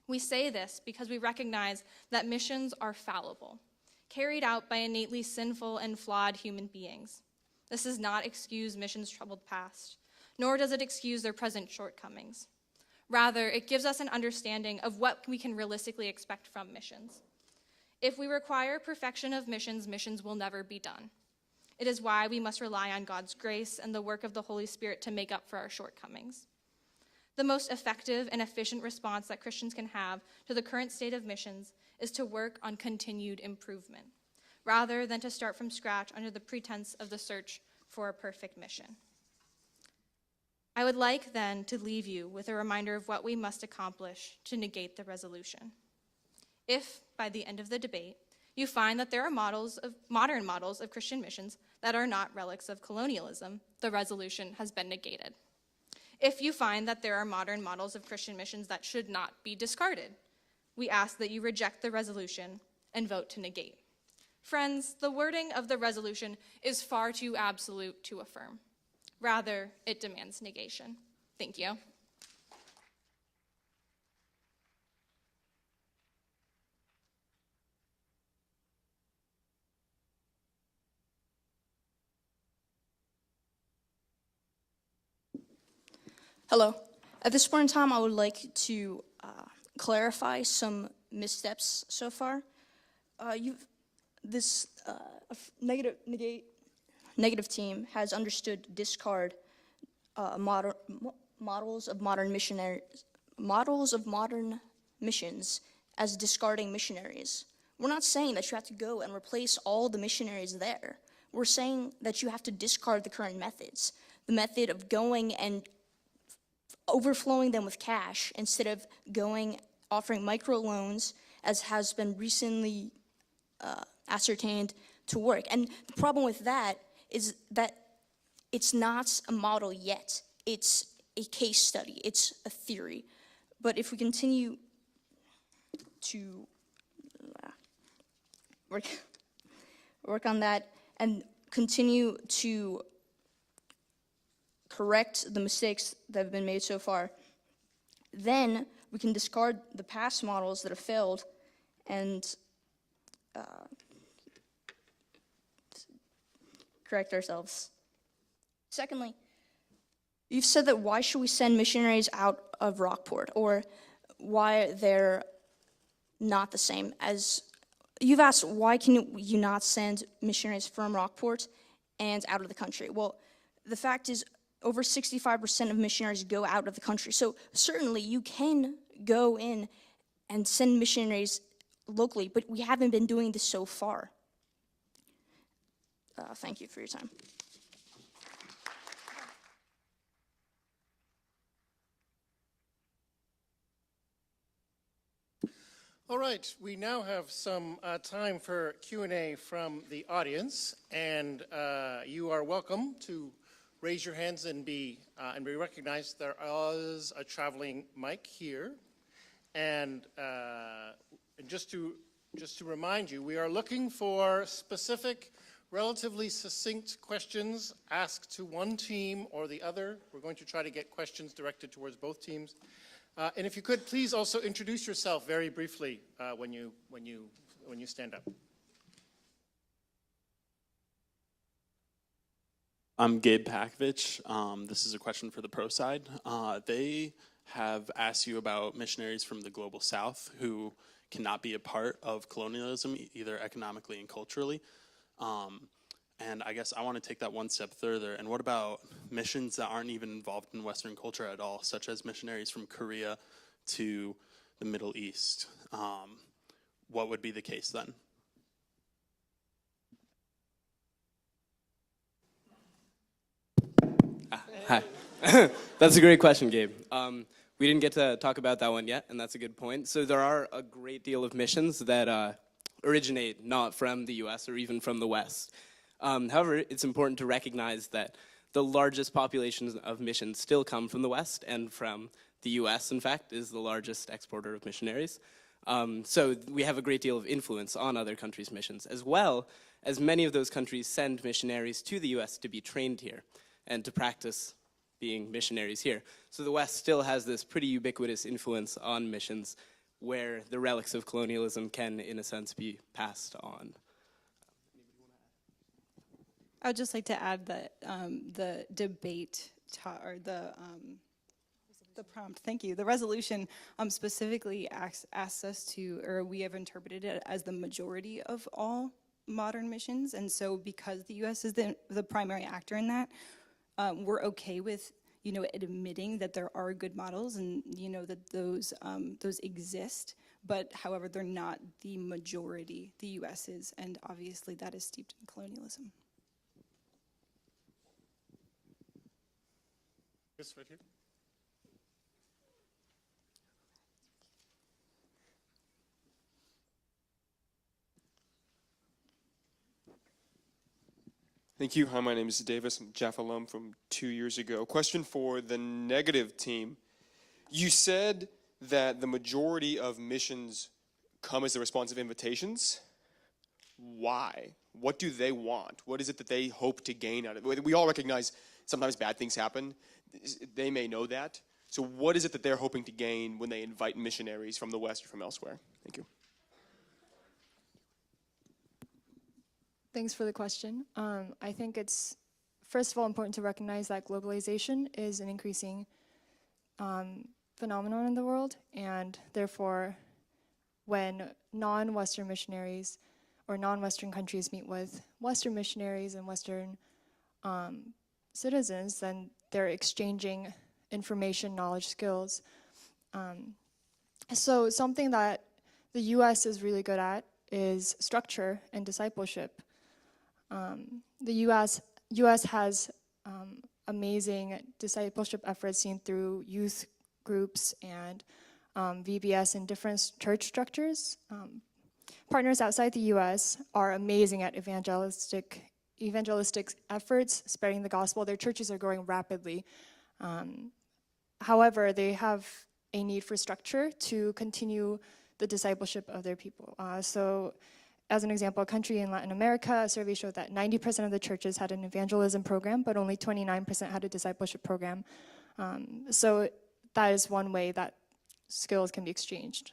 We say this because we recognize that missions are fallible, carried out by innately sinful and flawed human beings. This does not excuse missions' troubled past, nor does it excuse their present shortcomings. Rather, it gives us an understanding of what we can realistically expect from missions. If we require perfection of missions, missions will never be done. It is why we must rely on God's grace and the work of the Holy Spirit to make up for our shortcomings. The most effective and efficient response that Christians can have to the current state of missions is to work on continued improvement, rather than to start from scratch under the pretense of the search for a perfect mission. I would like then to leave you with a reminder of what we must accomplish to negate the resolution. If, by the end of the debate, you find that there are modern models of Christian missions that are not relics of colonialism, the resolution has been negated. If you find that there are modern models of Christian missions that should not be discarded, we ask that you reject the resolution and vote to negate. Friends, the wording of the resolution is far too absolute to affirm. Rather, it demands negation. Thank you. Hello. At this point in time, I would like to clarify some missteps so far. This negative team has understood discard models of modern missions as discarding missionaries. We're not saying that you have to go and replace all the missionaries there. We're saying that you have to discard the current methods, the method of going and overflowing them with cash instead of offering microloans, as has been recently ascertained to work. And the problem with that is that it's not a model yet. It's a case study. It's a theory. But if we continue to work on that and continue to correct the mistakes that have been made so far, then we can discard the past models that have failed and correct ourselves. Secondly, you've said that why should we send missionaries out of Rockport, or why they're not the same as... You've asked, why can you not send missionaries from Rockport and out of the country? Well, the fact is, over 65% of missionaries go out of the country. So certainly you can go in and send missionaries locally, but we haven't been doing this so far. Thank you for your time. All right, we now have some time for Q&A from the audience, and you are welcome to raise your hands and be recognized. There is a traveling mic here, and just to remind you, we are looking for specific, relatively succinct questions asked to one team or the other. We're going to try to get questions directed towards both teams. And if you could, please also introduce yourself very briefly when you stand up. I'm Gabe Pakovich. This is a question for the pro side. They have asked you about missionaries from the global south who cannot be a part of colonialism, either economically and culturally. And I guess I want to take that one step further. And what about missions that aren't even involved in Western culture at all, such as missionaries from Korea to the Middle East? What would be the case then? Hi. That's a great question, Gabe. We didn't get to talk about that one yet, and that's a good point. So there are a great deal of missions that originate not from the US or even from the West. However, it's important to recognize that the largest populations of missions still come from the West, and from the US, in fact, is the largest exporter of missionaries. So we have a great deal of influence on other countries' missions, as well as many of those countries send missionaries to the US to be trained here and to practice being missionaries here. So the West still has this pretty ubiquitous influence on missions where the relics of colonialism can, in a sense, be passed on. I would just like to add that the debate, or the prompt, thank you, the resolution specifically asks us to, or we have interpreted it as the majority of all modern missions, and so because the U.S. is the primary actor in that, we're okay with, admitting that there are good models and, that those exist, but however, they're not the majority, the U.S. is, and obviously that is steeped in colonialism. Yes, right here. Thank you. Hi, my name is Davis. I'm a JAF alum from 2 years ago. Question for the negative team. You said that the majority of missions come as the response of invitations. Why? What do they want? What is it that they hope to gain out of it? We all recognize sometimes bad things happen. They may know that. So what is it that they're hoping to gain when they invite missionaries from the West or from elsewhere? Thank you. Thanks for the question. I think it's, first of all, important to recognize that globalization is an increasing phenomenon in the world, and therefore, when non-Western missionaries or non-Western countries meet with Western missionaries and Western citizens, then they're exchanging information, knowledge, skills. So something that the U.S. is really good at is structure and discipleship. The U.S. has amazing discipleship efforts seen through youth groups and VBS and different church structures. Partners outside the U.S. are amazing at evangelistic efforts, spreading the gospel. Their churches are growing rapidly. However, they have a need for structure to continue the discipleship of their people. So, as an example, a country in Latin America, a survey showed that 90% of the churches had an evangelism program, but only 29% had a discipleship program. So that is one way that skills can be exchanged.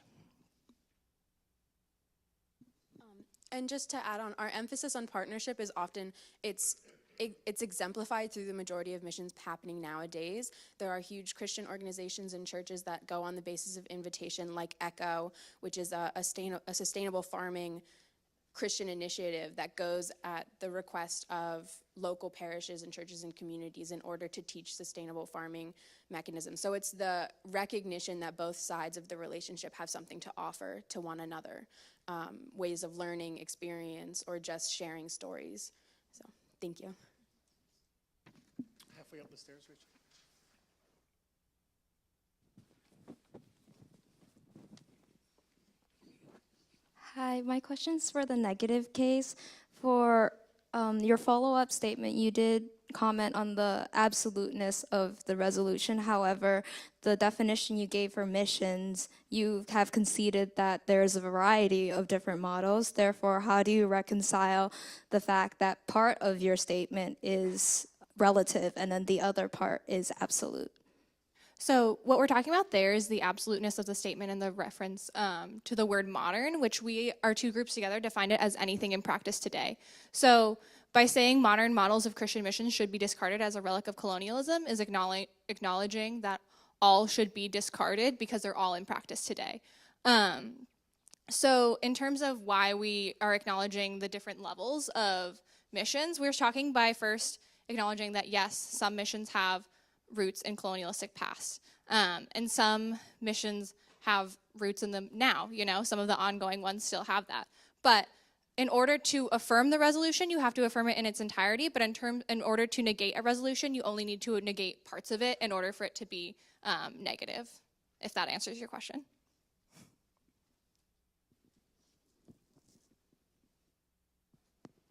And just to add on, our emphasis on partnership is often, it's exemplified through the majority of missions happening nowadays. There are huge Christian organizations and churches that go on the basis of invitation, like ECHO, which is a sustainable farming Christian initiative that goes at the request of local parishes and churches and communities in order to teach sustainable farming mechanisms. So it's the recognition that both sides of the relationship have something to offer to one another, ways of learning, experience, or just sharing stories. So thank you. Halfway up the stairs, Rachel. Hi, my question's for the negative case. For your follow-up statement, you did comment on the absoluteness of the resolution. However, the definition you gave for missions, you have conceded that there's a variety of different models. Therefore, how do you reconcile the fact that part of your statement is relative and then the other part is absolute? So what we're talking about there is the absoluteness of the statement and the reference to the word modern, which our two groups together defined it as anything in practice today. So by saying modern models of Christian missions should be discarded as a relic of colonialism is acknowledging that all should be discarded because they're all in practice today. So in terms of why we are acknowledging the different levels of missions, we're talking by first acknowledging that yes, some missions have roots in colonialistic past. And some missions have roots in them now, some of the ongoing ones still have that. But in order to affirm the resolution, you have to affirm it in its entirety, but in order to negate a resolution, you only need to negate parts of it in order for it to be negative. if that answers your question.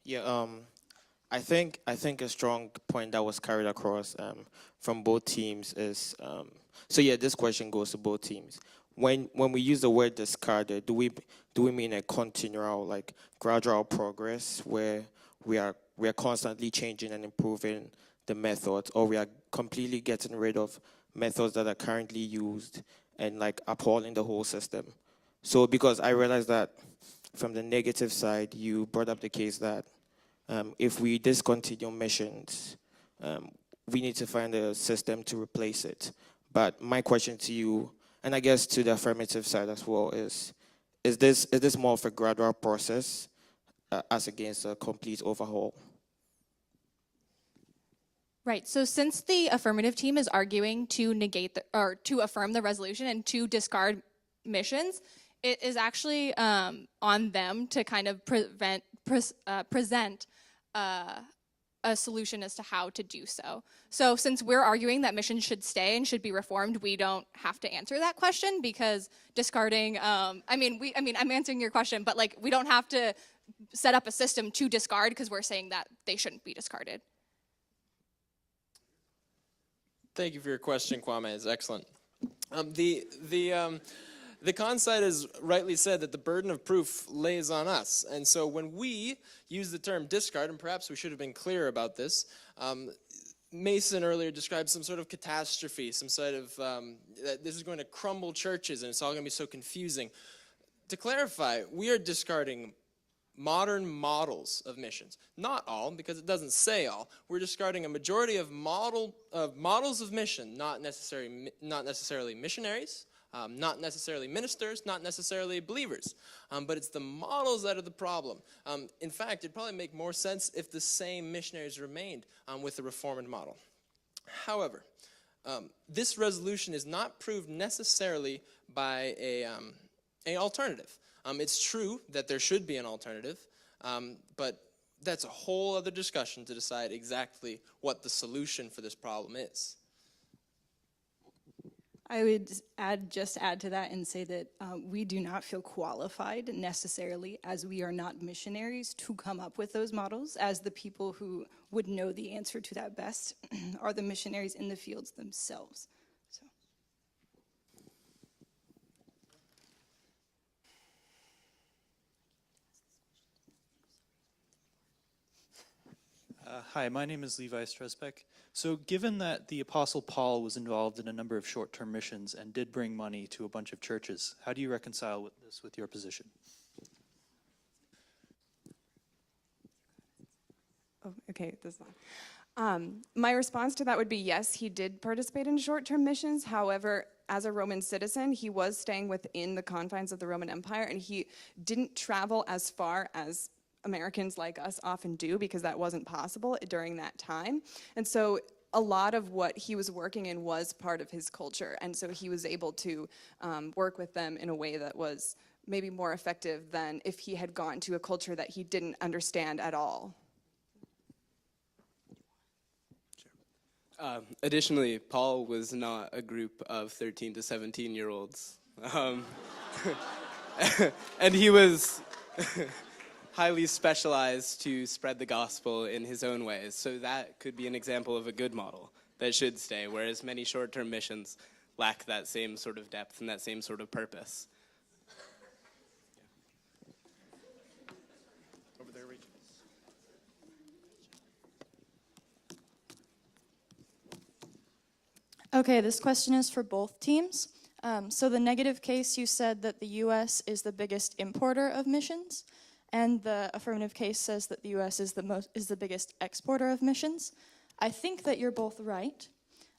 Yeah, I think a strong point that was carried across from both teams is so yeah, this question goes to both teams. When we use the word discarded, do we mean a continual, like gradual progress where we are constantly changing and improving the methods, or we are completely getting rid of methods that are currently used and like upholding the whole system? So because I realized that from the negative side, you brought up the case that if we discontinue missions, we need to find a system to replace it. But my question to you, and I guess to the affirmative side as well, is this more of a gradual process as against a complete overhaul? Right, so since the affirmative team is arguing to negate or to affirm the resolution and to discard missions, it is actually on them to kind of present a solution as to how to do so. So since we're arguing that missions should stay and should be reformed, we don't have to answer that question, because discarding, I'm answering your question, but like we don't have to set up a system to discard because we're saying that they shouldn't be discarded. Thank you for your question, Kwame. It's excellent. The con side has rightly said that the burden of proof lays on us. And so when we use the term discard, and perhaps we should have been clear about this, Mason earlier described some sort of catastrophe, some sort of, that this is going to crumble churches and it's all going to be so confusing. To clarify, we are discarding modern models of missions. Not all, because it doesn't say all. We're discarding a majority of models of mission, not necessarily missionaries, not necessarily ministers, not necessarily believers, but it's the models that are the problem. In fact, it'd probably make more sense if the same missionaries remained with the reformed model. However, this resolution is not proved necessarily by an alternative. It's true that there should be an alternative, but that's a whole other discussion to decide exactly what the solution for this problem is. I would just add to that and say that we do not feel qualified necessarily, as we are not missionaries, to come up with those models, as the people who would know the answer to that best are the missionaries in the fields themselves. So. Hi, my name is Levi Stresbeck. So given that the Apostle Paul was involved in a number of short-term missions and did bring money to a bunch of churches, how do you reconcile this with your position? Oh, okay, this is on. My response to that would be yes, he did participate in short-term missions. However, as a Roman citizen, he was staying within the confines of the Roman Empire, and he didn't travel as far as Americans like us often do, because that wasn't possible during that time. And so a lot of what he was working in was part of his culture, and so he was able to work with them in a way that was maybe more effective than if he had gone to a culture that he didn't understand at all. Additionally, Paul was not a group of 13 to 17-year-olds. And he was highly specialized to spread the gospel in his own ways. So that could be an example of a good model that should stay, whereas many short-term missions lack that same sort of depth and that same sort of purpose. Over there, Rachel. Okay, this question is for both teams. So the negative case, you said that the U.S. is the biggest importer of missions, and the affirmative case says that the U.S. is the biggest exporter of missions. I think that you're both right,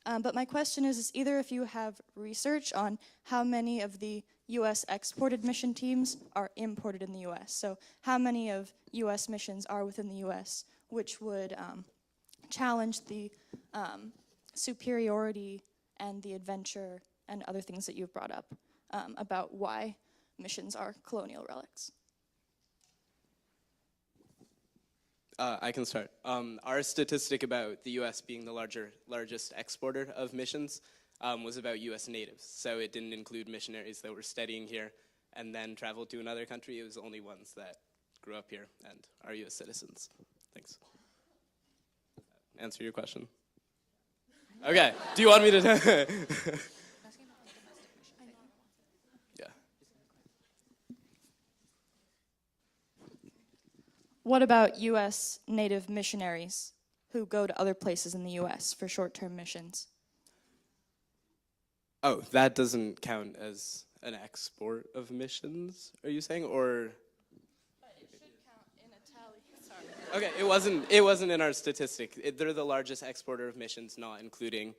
but my question is either if you have research on how many of the U.S. exported mission teams are imported in the U.S. So how many of U.S. missions are within the U.S., which would challenge the superiority and the adventure and other things that you've brought up about why missions are colonial relics. I can start. Our statistic about the U.S. being the largest exporter of missions was about U.S. natives. So it didn't include missionaries that were studying here and then traveled to another country. It was only ones that grew up here and are U.S. citizens. Thanks. Answer your question? Okay. Do you want me to? Yeah. What about U.S. native missionaries who go to other places in the U.S. for short-term missions? Oh, that doesn't count as an export of missions, are you saying? Or But it should count in a tally. Sorry. okay, it wasn't in our statistic. They're the largest exporter of missions, not including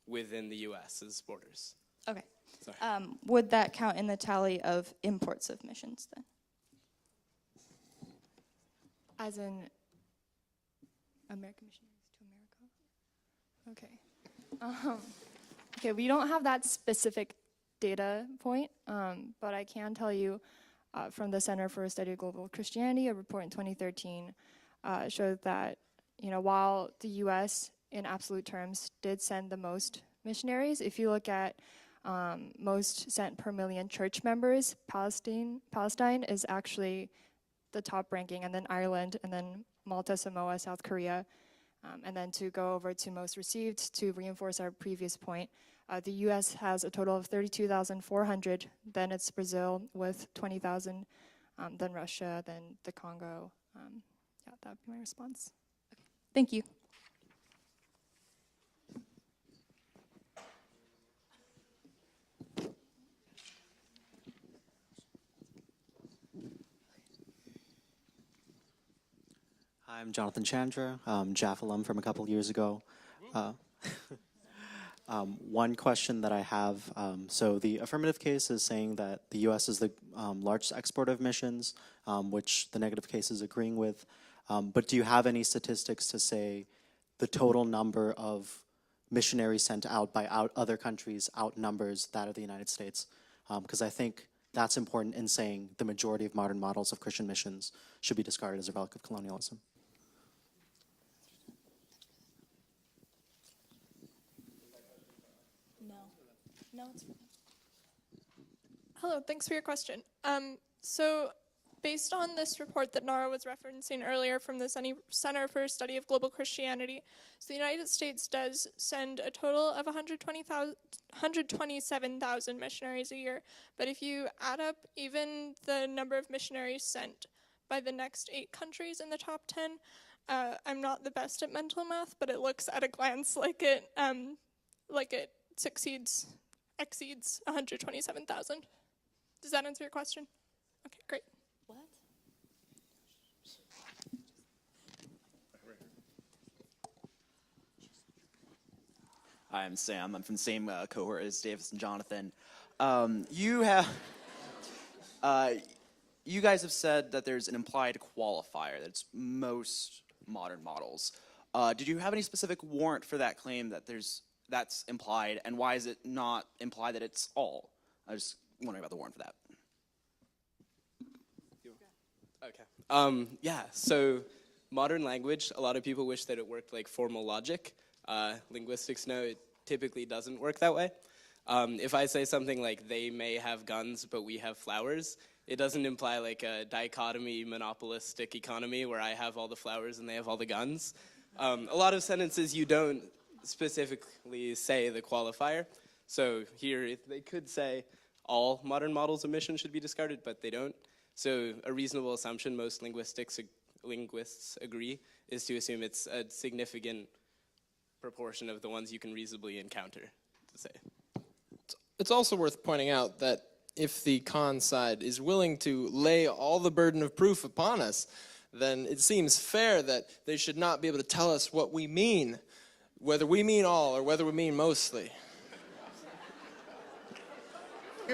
within the U.S.'s borders. Okay. Sorry. Would that count in the tally of imports of missions then? As in American missionaries to America? Okay. Okay, we don't have that specific data point, but I can tell you from the Center for a Study of Global Christianity, a report in 2013 showed that, while the U.S. in absolute terms did send the most missionaries, if you look at most sent per million church members, Palestine is actually the top ranking, and then Ireland, and then Malta, Samoa, South Korea, and then to go over to most received, to reinforce our previous point, the U.S. has a total of 32,400, then it's Brazil with 20,000, then Russia, then the Congo. Yeah, that would be my response. Okay. Thank you. Hi, I'm Jonathan Chandra, JAF alum from a couple years ago. One question that I have, so the affirmative case is saying that the U.S. is the largest exporter of missions, which the negative case is agreeing with. But do you have any statistics to say the total number of missionaries sent out by other countries outnumbers that of the United States? Because I think that's important in saying the majority of modern models of Christian missions should be discarded as a relic of colonialism. No, it's fine. Hello, thanks for your question. So based on this report that Nara was referencing earlier from the Center for Study of Global Christianity, so the United States does send a total of 127,000 missionaries a year. But if you add up even the number of missionaries sent by the next 8 countries in the top 10, I'm not the best at mental math, but it looks at a glance like it exceeds 127,000. Does that answer your question? Okay, great. What? Hi, I'm Sam. I'm from the same cohort as Davis and Jonathan. You guys have said that there's an implied qualifier that's most modern models. Did you have any specific warrant for that claim that that's implied, and why is it not implied that it's all? I was just wondering about the warrant for that. Okay. Yeah, so modern language, a lot of people wish that it worked like formal logic. Linguistics know it typically doesn't work that way. If I say something like, they may have guns, but we have flowers, it doesn't imply like a dichotomy monopolistic economy where I have all the flowers and they have all the guns. A lot of sentences you don't specifically say the qualifier. So here they could say all modern models of mission should be discarded, but they don't. So a reasonable assumption, most linguists agree, is to assume it's a significant proportion of the ones you can reasonably encounter, to say. It's also worth pointing out that if the con side is willing to lay all the burden of proof upon us, then it seems fair that they should not be able to tell us what we mean, whether we mean all or whether we mean mostly. We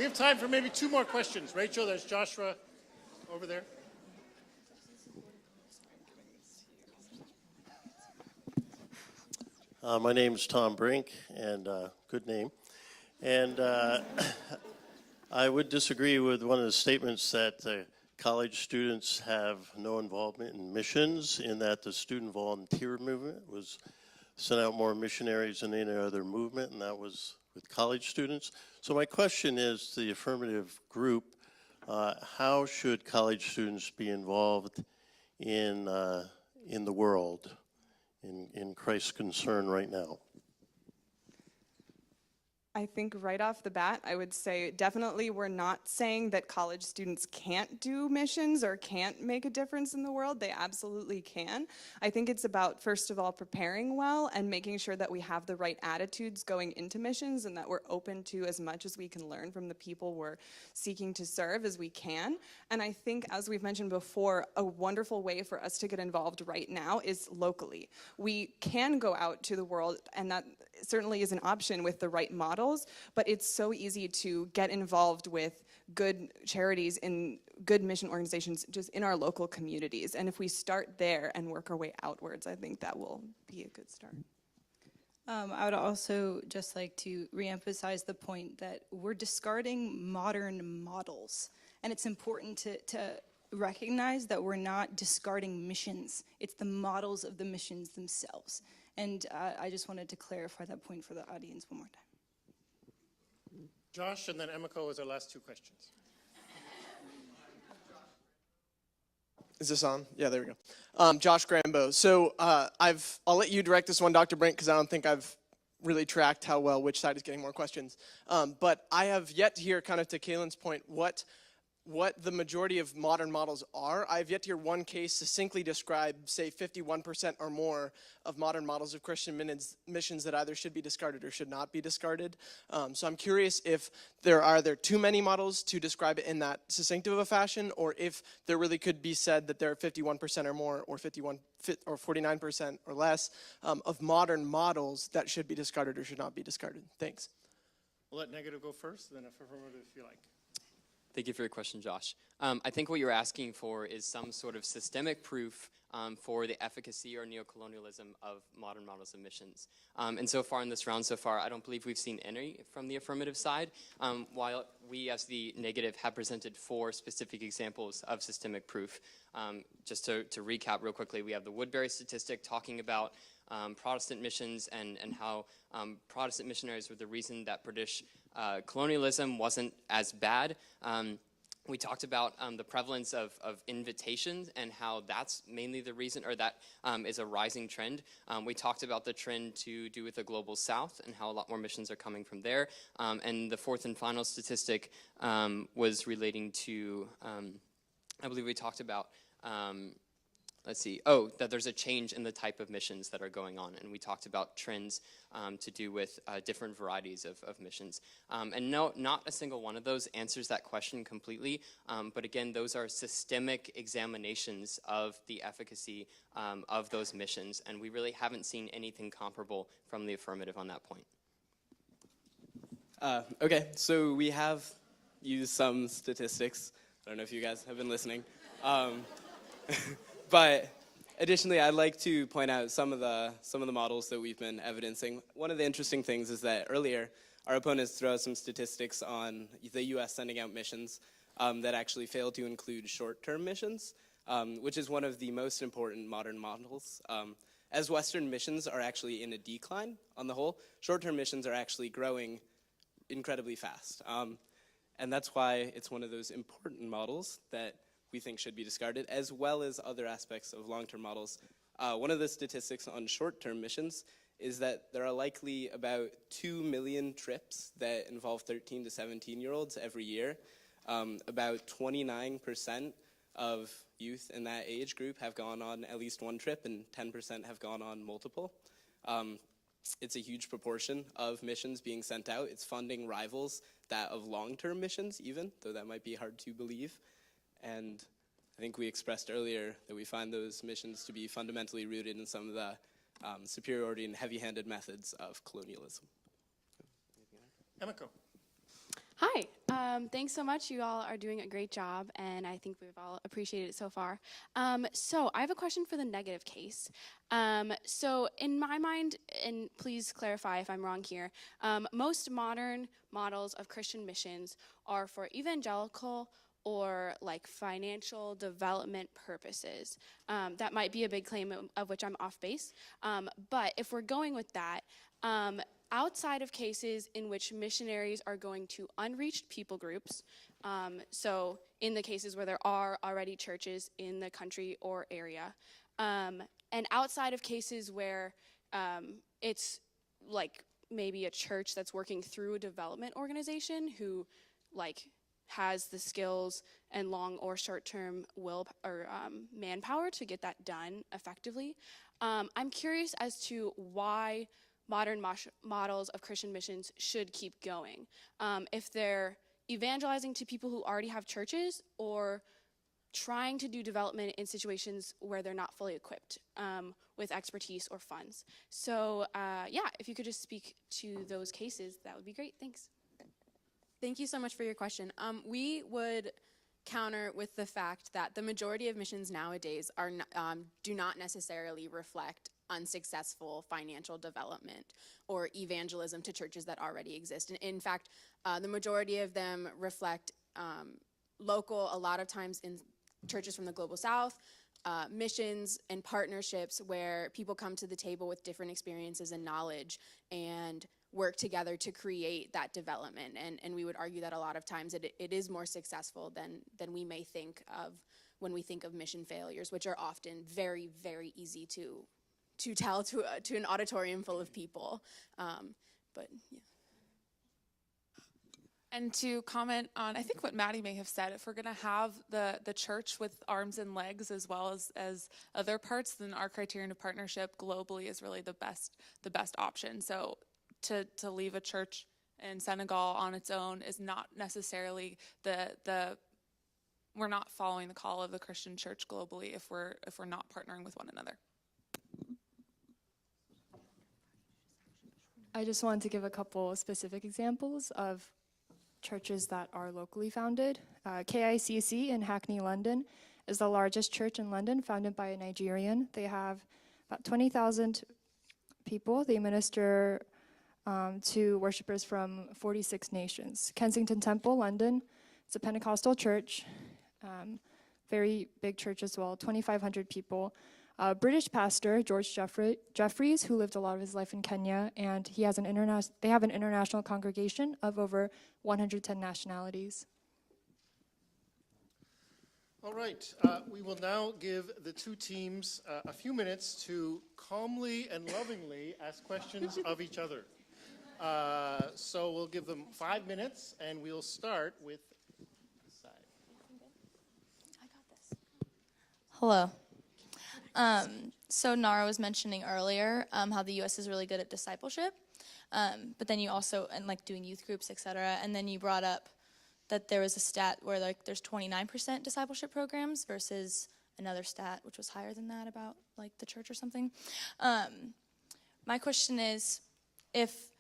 have time for maybe 2 more questions. Rachel, there's Joshua over there. My name is Tom Brink, and good name. And I would disagree with one of the statements that college students have no involvement in missions, in that the student volunteer movement was sent out more missionaries than any other movement, and that was with college students. So my question is to the Affirmative group, how should college students be involved in the world, in Christ's concern right now? I think right off the bat, I would say definitely we're not saying that college students can't do missions or can't make a difference in the world. They absolutely can. I think it's about, first of all, preparing well and making sure that we have the right attitudes going into missions and that we're open to as much as we can learn from the people we're seeking to serve as we can. And I think, as we've mentioned before, a wonderful way for us to get involved right now is locally. We can go out to the world, and that certainly is an option with the right models, but it's so easy to get involved with good charities and good mission organizations just in our local communities. And if we start there and work our way outwards, I think that will be a good start. I would also just like to reemphasize the point that we're discarding modern models. And it's important to recognize that we're not discarding missions. It's the models of the missions themselves. And I just wanted to clarify that point for the audience one more time. Josh, and then Emiko as our last two questions. Is this on? Yeah, there we go. Josh Grambo. So I'll let you direct this one, Dr. Brink, because I don't think I've really tracked how well which side is getting more questions. But I have yet to hear, kind of to Kaylin's point, what the majority of modern models are. I've yet to hear one case succinctly describe, say, 51% or more of modern models of Christian missions that either should be discarded or should not be discarded. So I'm curious if there are too many models to describe it in that succinct of a fashion, or if there really could be said that there are 51% or more, or 49% or less of modern models that should be discarded or should not be discarded. Thanks. We'll let negative go first, then affirmative if you like. Thank you for your question, Josh. I think what you're asking for is some sort of systemic proof for the efficacy or neocolonialism of modern models of missions. And so far in this round, I don't believe we've seen any from the affirmative side, while we as the negative have presented 4 specific examples of systemic proof. Just to recap real quickly, we have the Woodbury statistic talking about Protestant missions and how Protestant missionaries were the reason that British colonialism wasn't as bad. We talked about the prevalence of invitations and how that's mainly the reason, or that is a rising trend. We talked about the trend to do with the global south and how a lot more missions are coming from there. And the 4th and final statistic was relating to, I believe we talked about, that there's a change in the type of missions that are going on. And we talked about trends to do with different varieties of missions. And no, not a single one of those answers that question completely. But again, those are systemic examinations of the efficacy of those missions. And we really haven't seen anything comparable from the affirmative on that point. Okay, so we have used some statistics. I don't know if you guys have been listening. But additionally, I'd like to point out some of the models that we've been evidencing. One of the interesting things is that earlier, our opponents threw out some statistics on the U.S. sending out missions that actually failed to include short-term missions, which is one of the most important modern models. As Western missions are actually in a decline on the whole, short-term missions are actually growing incredibly fast. And that's why it's one of those important models that we think should be discarded, as well as other aspects of long-term models. One of the statistics on short-term missions is that there are likely about 2 million trips that involve 13 to 17-year-olds every year. About 29% of youth in that age group have gone on at least one trip, and 10% have gone on multiple. It's a huge proportion of missions being sent out. It's funding rivals that of long-term missions even, though that might be hard to believe. And I think we expressed earlier that we find those missions to be fundamentally rooted in some of the superiority and heavy-handed methods of colonialism. Emiko. Hi, thanks so much. You all are doing a great job, and I think we've all appreciated it so far. So I have a question for the negative case. So in my mind, and please clarify if I'm wrong here, most modern models of Christian missions are for evangelical or like financial development purposes. That might be a big claim of which I'm off base. But if we're going with that, outside of cases in which missionaries are going to unreached people groups, so in the cases where there are already churches in the country or area, and outside of cases where it's like maybe a church that's working through a development organization who like has the skills and long or short-term will or manpower to get that done effectively. I'm curious as to why modern models of Christian missions should keep going. If they're evangelizing to people who already have churches, or trying to do development in situations where they're not fully equipped with expertise or funds. So yeah, if you could just speak to those cases, that would be great. Thanks. Thank you so much for your question. We would counter with the fact that the majority of missions nowadays are do not necessarily reflect unsuccessful financial development or evangelism to churches that already exist. And in fact, the majority of them reflect local, a lot of times in churches from the Global South, missions and partnerships where people come to the table with different experiences and knowledge and work together to create that development. And we would argue that a lot of times it is more successful than we may think of when we think of mission failures, which are often very, very easy to tell to an auditorium full of people. But yeah. And to comment on, I think what Maddie may have said, if we're going to have the church with arms and legs as well as other parts, then our criterion of partnership globally is really the best option. So to leave a church in Senegal on its own is not necessarily we're not following the call of the Christian church globally if we're not partnering with one another. I just wanted to give a couple specific examples of churches that are locally founded. KICC in Hackney, London is the largest church in London, founded by a Nigerian. They have about 20,000 people. They minister to worshipers from 46 nations. Kensington Temple, London, it's a Pentecostal church, very big church as well, 2,500 people. British pastor, George Jeffreys, who lived a lot of his life in Kenya, and they have an international congregation of over 110 nationalities. All right, we will now give the two teams a few minutes to calmly and lovingly ask questions of each other. So we'll give them 5 minutes, and we'll start with this side. I got this. Hello. So Nara was mentioning earlier how the U.S. is really good at discipleship, but then you also, and like doing youth groups, etc. And then you brought up that there was a stat where like there's 29% discipleship programs versus another stat which was higher than that about like the church or something. My question is, if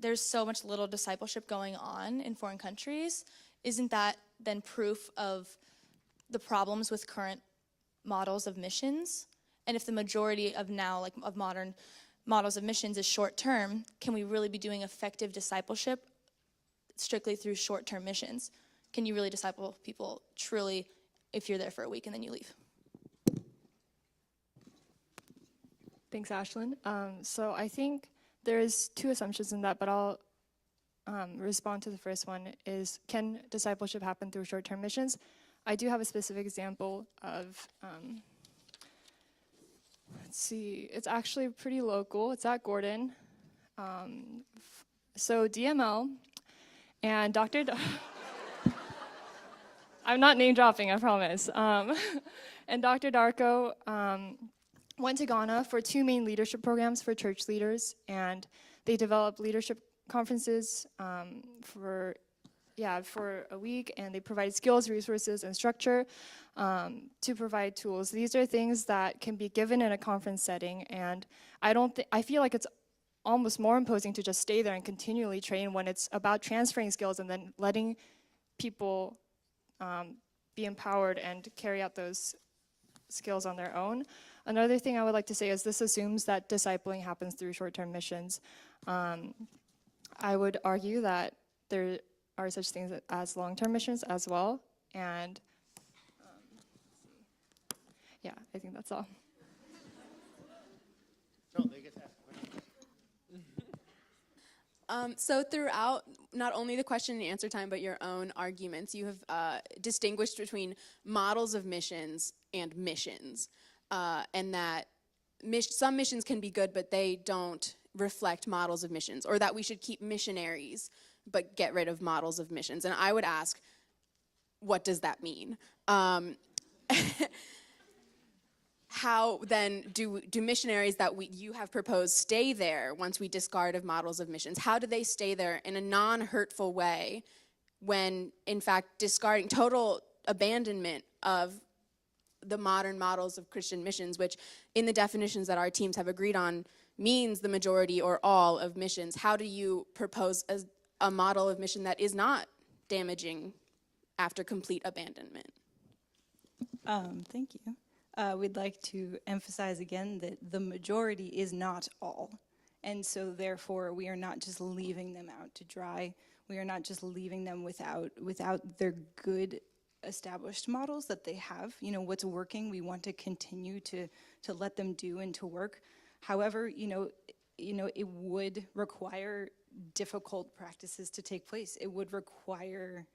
there's so much little discipleship going on in foreign countries, isn't that then proof of the problems with current models of missions? And if the majority of now, like of modern models of missions is short term, can we really be doing effective discipleship strictly through short term missions? Can you really disciple people truly if you're there for a week and then you leave? Thanks, Ashlyn. So I think there's two assumptions in that, but I'll respond to the first one is, can discipleship happen through short term missions? I do have a specific example of, let's see, it's actually pretty local. It's at Gordon. So DML and Dr. I'm not name dropping, I promise. And Dr. Darko went to Ghana for 2 main leadership programs for church leaders, and they developed leadership conferences for a week, and they provided skills, resources, and structure to provide tools. These are things that can be given in a conference setting, and I feel like it's almost more imposing to just stay there and continually train when it's about transferring skills and then letting people be empowered and carry out those skills on their own. Another thing I would like to say is this assumes that discipling happens through short-term missions. I would argue that there are such things as long-term missions as well, And yeah, I think that's all. No, they get to ask questions. So throughout not only the question and answer time, but your own arguments, you have distinguished between models of missions and missions, and that some missions can be good, but they don't reflect models of missions, or that we should keep missionaries, but get rid of models of missions. And I would ask, what does that mean? How then do missionaries that you have proposed stay there once we discard of models of missions? How do they stay there in a non-hurtful way when, in fact, discarding total abandonment of the modern models of Christian missions, which in the definitions that our teams have agreed on means the majority or all of missions? How do you propose a model of mission that is not damaging after complete abandonment? Thank you. We'd like to emphasize again that the majority is not all. And so therefore we are not just leaving them out to dry. We are not just leaving them without their good established models that they have. You know, what's working, we want to continue to let them do and to work. However, it would require difficult practices to take place. It would require,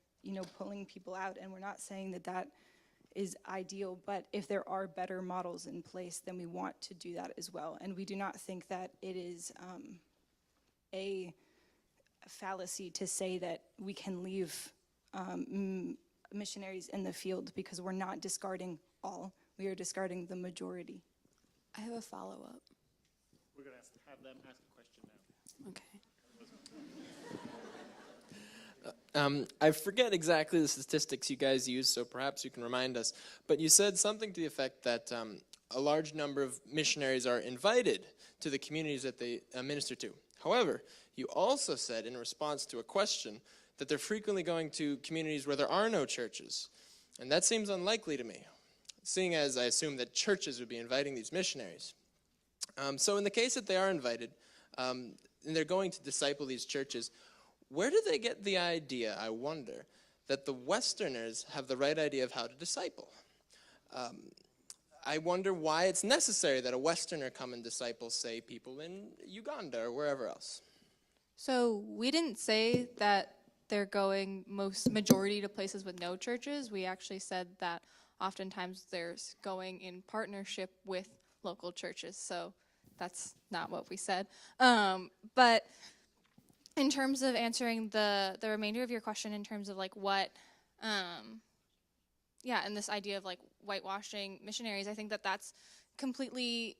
pulling people out, and we're not saying that is ideal, but if there are better models in place, then we want to do that as well. And we do not think that it is a fallacy to say that we can leave missionaries in the field, because we're not discarding all, we are discarding the majority. I have a follow-up. We're going to have them ask a question now. Okay. I forget exactly the statistics you guys use, so perhaps you can remind us. But you said something to the effect that a large number of missionaries are invited to the communities that they minister to. However, you also said in response to a question that they're frequently going to communities where there are no churches. And that seems unlikely to me, seeing as I assume that churches would be inviting these missionaries. So in the case that they are invited, and they're going to disciple these churches, where do they get the idea, I wonder, that the Westerners have the right idea of how to disciple? I wonder why it's necessary that a Westerner come and disciple, say, people in Uganda or wherever else. So we didn't say that they're going majority to places with no churches. We actually said that oftentimes there's going in partnership with local churches. So that's not what we said. But in terms of answering the remainder of your question, in terms of like what, and this idea of like whitewashing missionaries, I think that that's completely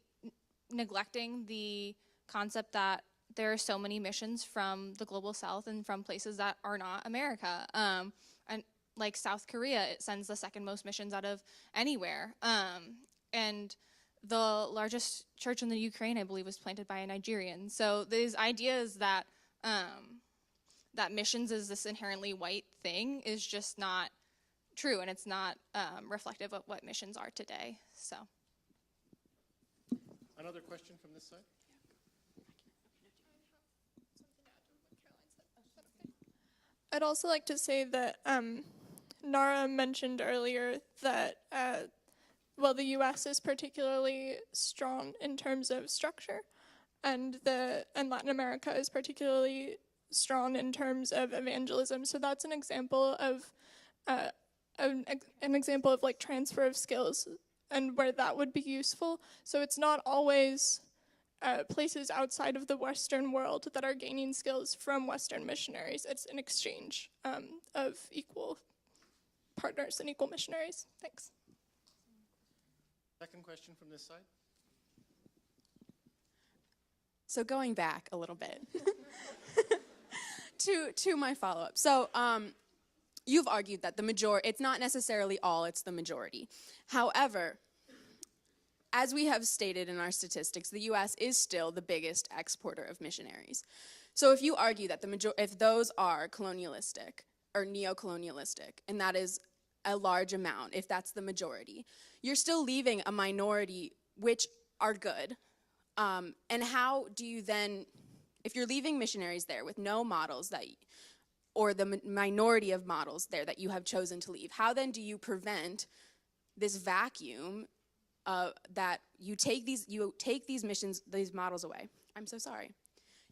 neglecting the concept that there are so many missions from the global south and from places that are not America. And like South Korea, it sends the second most missions out of anywhere. And the largest church in the Ukraine, I believe, was planted by a Nigerian. So these ideas that that missions is this inherently white thing is just not true, and it's not reflective of what missions are today. So, another question from this side? I'd also like to say that Nara mentioned earlier that the U.S. is particularly strong in terms of structure, and Latin America is particularly strong in terms of evangelism. So that's an example of like transfer of skills and where that would be useful. So it's not always places outside of the Western world that are gaining skills from Western missionaries. It's an exchange of equal partners and equal missionaries. Thanks. Second question from this side. So going back a little bit to my follow-up. So you've argued that it's not necessarily all, it's the majority. However, as we have stated in our statistics, the U.S. is still the biggest exporter of missionaries. So if you argue that if those are colonialistic or neo-colonialistic, and that is a large amount, if that's the majority, you're still leaving a minority which are good. And how do you then, if you're leaving missionaries there with no models or the minority of models there that you have chosen to leave? How then do you prevent this vacuum that you take these missions, these models away? I'm so sorry.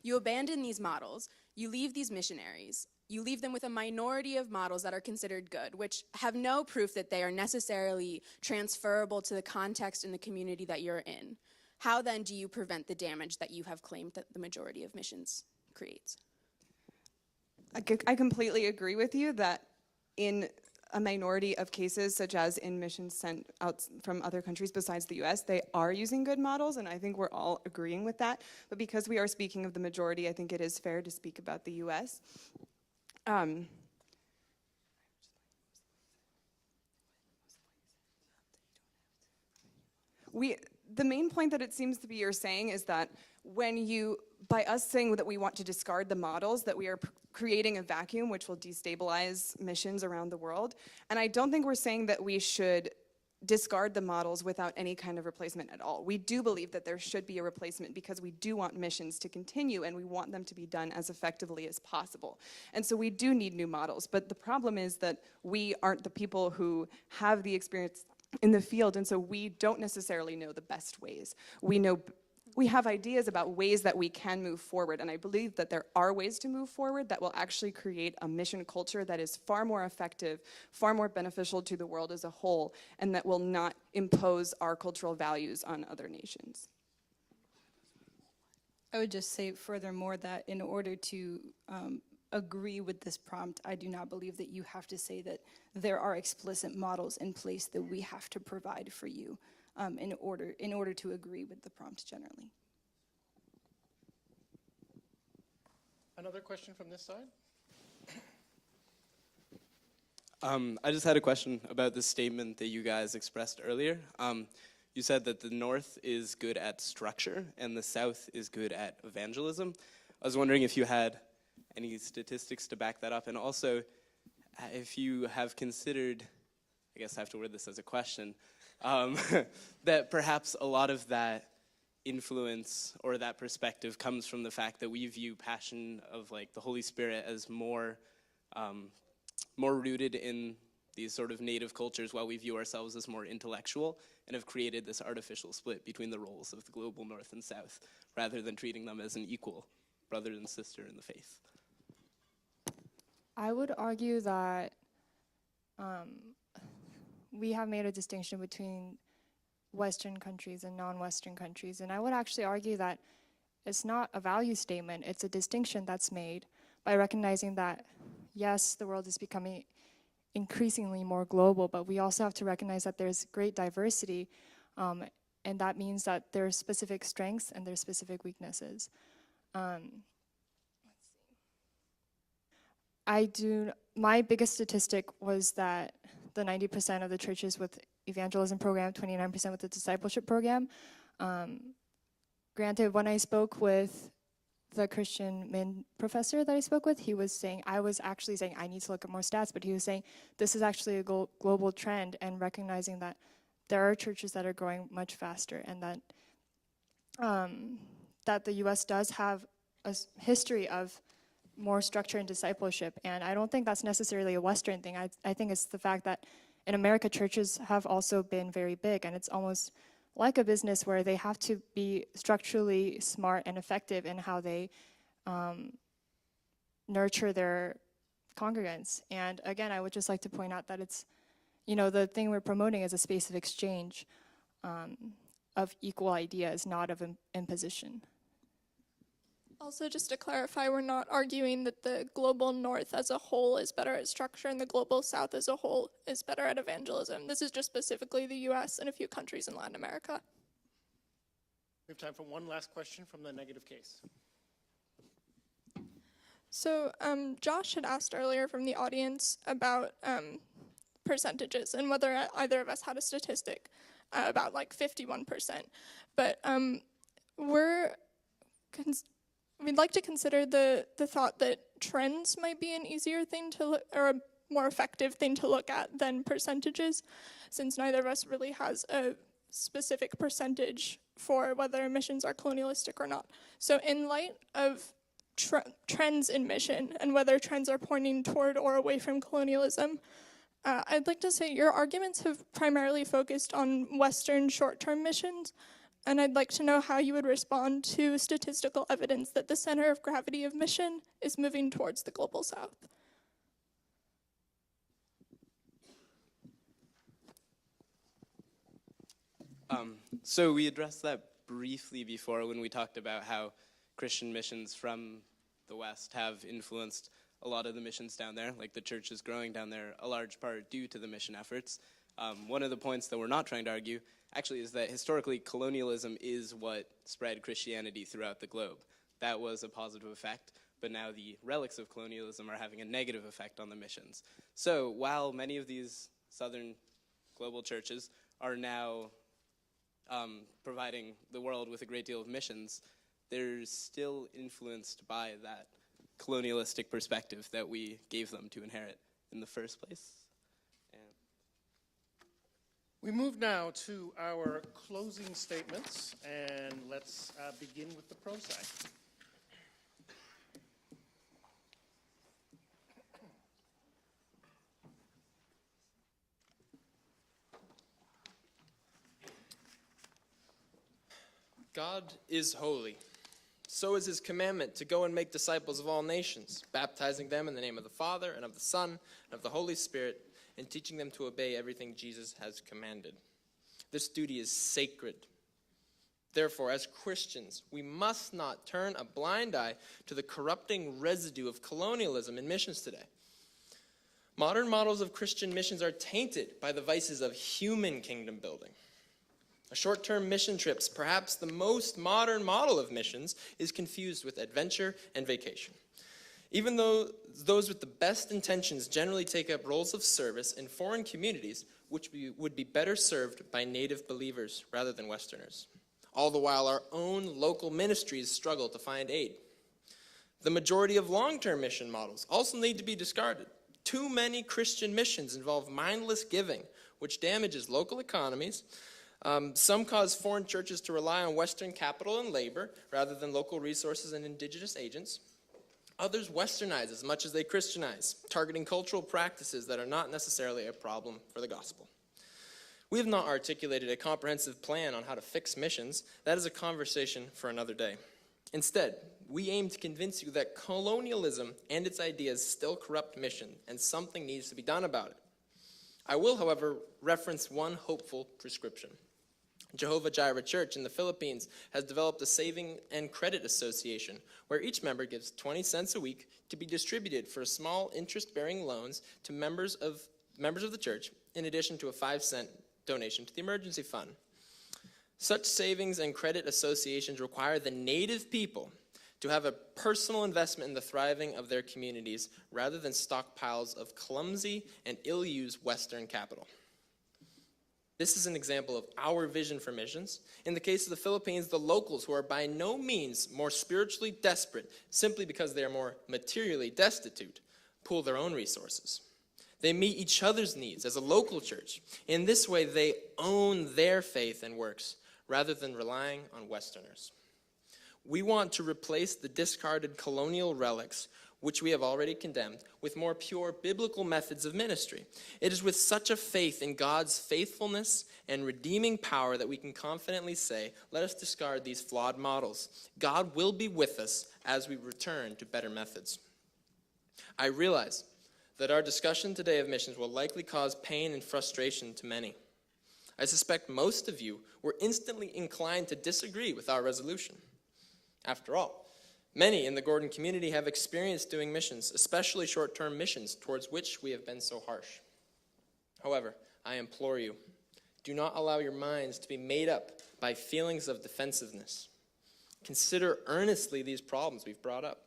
You abandon these models, you leave these missionaries, you leave them with a minority of models that are considered good, which have no proof that they are necessarily transferable to the context and the community that you're in. How then do you prevent the damage that you have claimed that the majority of missions creates? I completely agree with you that in a minority of cases, such as in missions sent out from other countries besides the US, they are using good models, and I think we're all agreeing with that. But because we are speaking of the majority, I think it is fair to speak about the US. The main point that it seems to be you're saying is that by us saying that we want to discard the models, that we are creating a vacuum which will destabilize missions around the world. And I don't think we're saying that we should discard the models without any kind of replacement at all. We do believe that there should be a replacement because we do want missions to continue and we want them to be done as effectively as possible. And so we do need new models. But the problem is that we aren't the people who have the experience in the field, and so we don't necessarily know the best ways. We have ideas about ways that we can move forward, and I believe that there are ways to move forward that will actually create a mission culture that is far more effective, far more beneficial to the world as a whole, and that will not impose our cultural values on other nations. I would just say furthermore that in order to agree with this prompt, I do not believe that you have to say that there are explicit models in place that we have to provide for you in order to agree with the prompt generally. Another question from this side? I just had a question about the statement that you guys expressed earlier. You said that the North is good at structure and the South is good at evangelism. I was wondering if you had any statistics to back that up, and also if you have considered, I guess I have to word this as a question, that perhaps a lot of that influence or that perspective comes from the fact that we view passion of like the Holy Spirit as more rooted in these sort of native cultures, while we view ourselves as more intellectual, and have created this artificial split between the roles of the global North and South, rather than treating them as an equal brother and sister in the faith. I would argue that we have made a distinction between Western countries and non-Western countries, and I would actually argue that it's not a value statement, it's a distinction that's made by recognizing that, yes, the world is becoming increasingly more global, but we also have to recognize that there's great diversity, and that means that there are specific strengths and there are specific weaknesses. My biggest statistic was that the 90% of the churches with evangelism program, 29% with the discipleship program. Granted, when I spoke with the Christian Min professor that I spoke with, I was actually saying I need to look at more stats, but he was saying this is actually a global trend, and recognizing that there are churches that are growing much faster, and that the U.S. does have a history of more structure and discipleship, and I don't think that's necessarily a Western thing. I think it's the fact that in America, churches have also been very big, and it's almost like a business where they have to be structurally smart and effective in how they nurture their congregants. And again, I would just like to point out that it's, the thing we're promoting is a space of exchange of equal ideas, not of imposition. Also, just to clarify, we're not arguing that the global North as a whole is better at structure and the global South as a whole is better at evangelism. This is just specifically the US and a few countries in Latin America. We have time for one last question from the negative case. So Josh had asked earlier from the audience about percentages and whether either of us had a statistic about like 51%. But we'd like to consider the thought that trends might be an easier thing to look, or a more effective thing to look at than percentages, since neither of us really has a specific percentage for whether missions are colonialistic or not. So in light of trends in mission and whether trends are pointing toward or away from colonialism. I'd like to say your arguments have primarily focused on Western short-term missions, and I'd like to know how you would respond to statistical evidence that the center of gravity of mission is moving towards the global south. So we addressed that briefly before when we talked about how Christian missions from the West have influenced a lot of the missions down there, like the church is growing down there, a large part due to the mission efforts. One of the points that we're not trying to argue actually is that historically colonialism is what spread Christianity throughout the globe. That was a positive effect, but now the relics of colonialism are having a negative effect on the missions. So while many of these southern global churches are now providing the world with a great deal of missions, they're still influenced by that colonialistic perspective that we gave them to inherit in the first place. We move now to our closing statements, and let's begin with the pro side. God is holy. So is his commandment to go and make disciples of all nations, baptizing them in the name of the Father and of the Son and of the Holy Spirit, and teaching them to obey everything Jesus has commanded. This duty is sacred. Therefore, as Christians, we must not turn a blind eye to the corrupting residue of colonialism in missions today. Modern models of Christian missions are tainted by the vices of human kingdom building. Short-term mission trips, perhaps the most modern model of missions, is confused with adventure and vacation. Even though those with the best intentions generally take up roles of service in foreign communities, which would be better served by native believers rather than Westerners. All the while, our own local ministries struggle to find aid. The majority of long-term mission models also need to be discarded. Too many Christian missions involve mindless giving, which damages local economies. Some cause foreign churches to rely on Western capital and labor rather than local resources and indigenous agents. Others westernize as much as they Christianize, targeting cultural practices that are not necessarily a problem for the gospel. We have not articulated a comprehensive plan on how to fix missions. That is a conversation for another day. Instead, we aim to convince you that colonialism and its ideas still corrupt mission, and something needs to be done about it. I will, however, reference one hopeful prescription. Jehovah Jireh Church in the Philippines has developed a saving and credit association where each member gives 20 cents a week to be distributed for small interest-bearing loans to members of the church, in addition to a 5-cent donation to the emergency fund. Such savings and credit associations require the native people to have a personal investment in the thriving of their communities rather than stockpiles of clumsy and ill-used Western capital. This is an example of our vision for missions. In the case of the Philippines, the locals, who are by no means more spiritually desperate simply because they are more materially destitute, pool their own resources. They meet each other's needs as a local church. In this way, they own their faith and works rather than relying on Westerners. We want to replace the discarded colonial relics, which we have already condemned, with more pure biblical methods of ministry. It is with such a faith in God's faithfulness and redeeming power that we can confidently say, let us discard these flawed models. God will be with us as we return to better methods. I realize that our discussion today of missions will likely cause pain and frustration to many. I suspect most of you were instantly inclined to disagree with our resolution. After all, many in the Gordon community have experienced doing missions, especially short-term missions, towards which we have been so harsh. However, I implore you, do not allow your minds to be made up by feelings of defensiveness. Consider earnestly these problems we've brought up.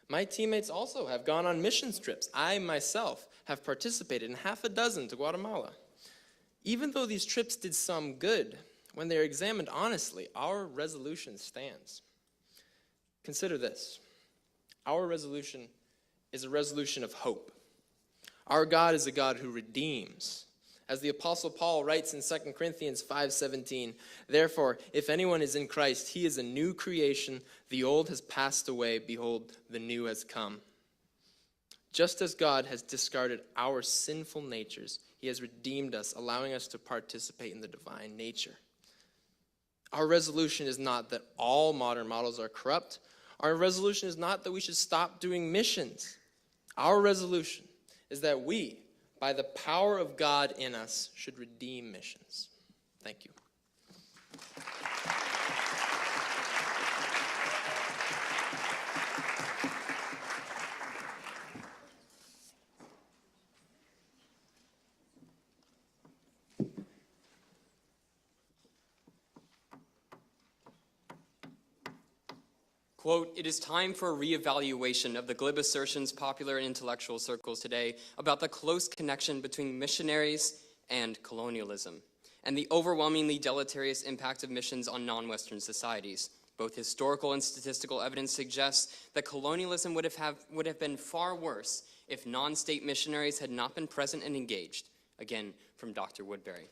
My teammates also have gone on missions trips. I myself have participated in 6 to Guatemala. Even though these trips did some good, when they are examined honestly, our resolution stands. Consider this. Our resolution is a resolution of hope. Our God is a God who redeems. As the Apostle Paul writes in 2 Corinthians 5:17, therefore, if anyone is in Christ, he is a new creation. The old has passed away. Behold, the new has come. Just as God has discarded our sinful natures, he has redeemed us, allowing us to participate in the divine nature. Our resolution is not that all modern models are corrupt. Our resolution is not that we should stop doing missions. Our resolution is that we, by the power of God in us, should redeem missions. Thank you. Quote, it is time for a reevaluation of the glib assertions popular in intellectual circles today about the close connection between missionaries and colonialism, and the overwhelmingly deleterious impact of missions on non-Western societies. Both historical and statistical evidence suggests that colonialism would have been far worse if non-state missionaries had not been present and engaged. Again, from Dr. Woodbury.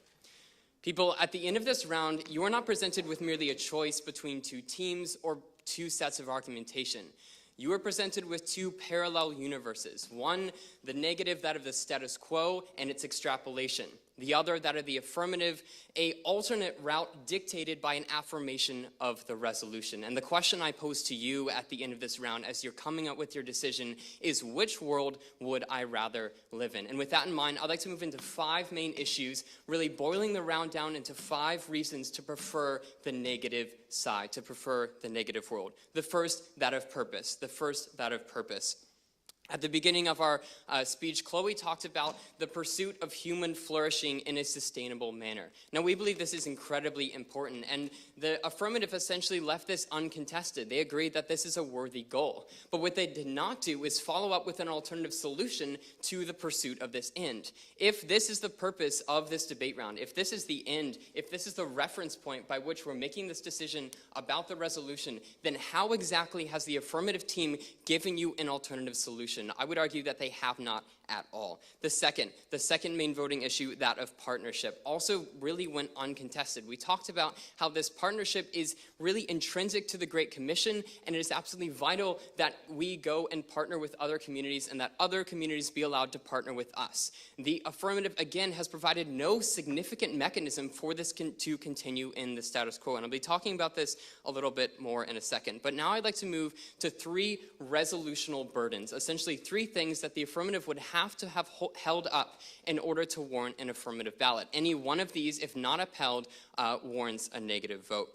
People, at the end of this round, you are not presented with merely a choice between two teams or two sets of argumentation. You are presented with two parallel universes. One, the negative, that of the status quo and its extrapolation. The other, that of the affirmative, an alternate route dictated by an affirmation of the resolution. And the question I pose to you at the end of this round as you're coming up with your decision is, which world would I rather live in? And with that in mind, I'd like to move into 5 main issues, really boiling the round down into 5 reasons to prefer the negative side, to prefer the negative world. The first, that of purpose. The first, that of purpose. At the beginning of our speech, Chloe talked about the pursuit of human flourishing in a sustainable manner. Now, we believe this is incredibly important, and the affirmative essentially left this uncontested. They agreed that this is a worthy goal. But what they did not do is follow up with an alternative solution to the pursuit of this end. If this is the purpose of this debate round, if this is the end, if this is the reference point by which we're making this decision about the resolution, then how exactly has the affirmative team given you an alternative solution? I would argue that they have not at all. The second main voting issue, that of partnership, also really went uncontested. We talked about how this partnership is really intrinsic to the Great Commission, and it is absolutely vital that we go and partner with other communities and that other communities be allowed to partner with us. The affirmative, again, has provided no significant mechanism for this to continue in the status quo, and I'll be talking about this a little bit more in a second. But now I'd like to move to 3 resolutional burdens, essentially 3 things that the affirmative would have to have held up in order to warrant an affirmative ballot. Any one of these, if not upheld, warrants a negative vote.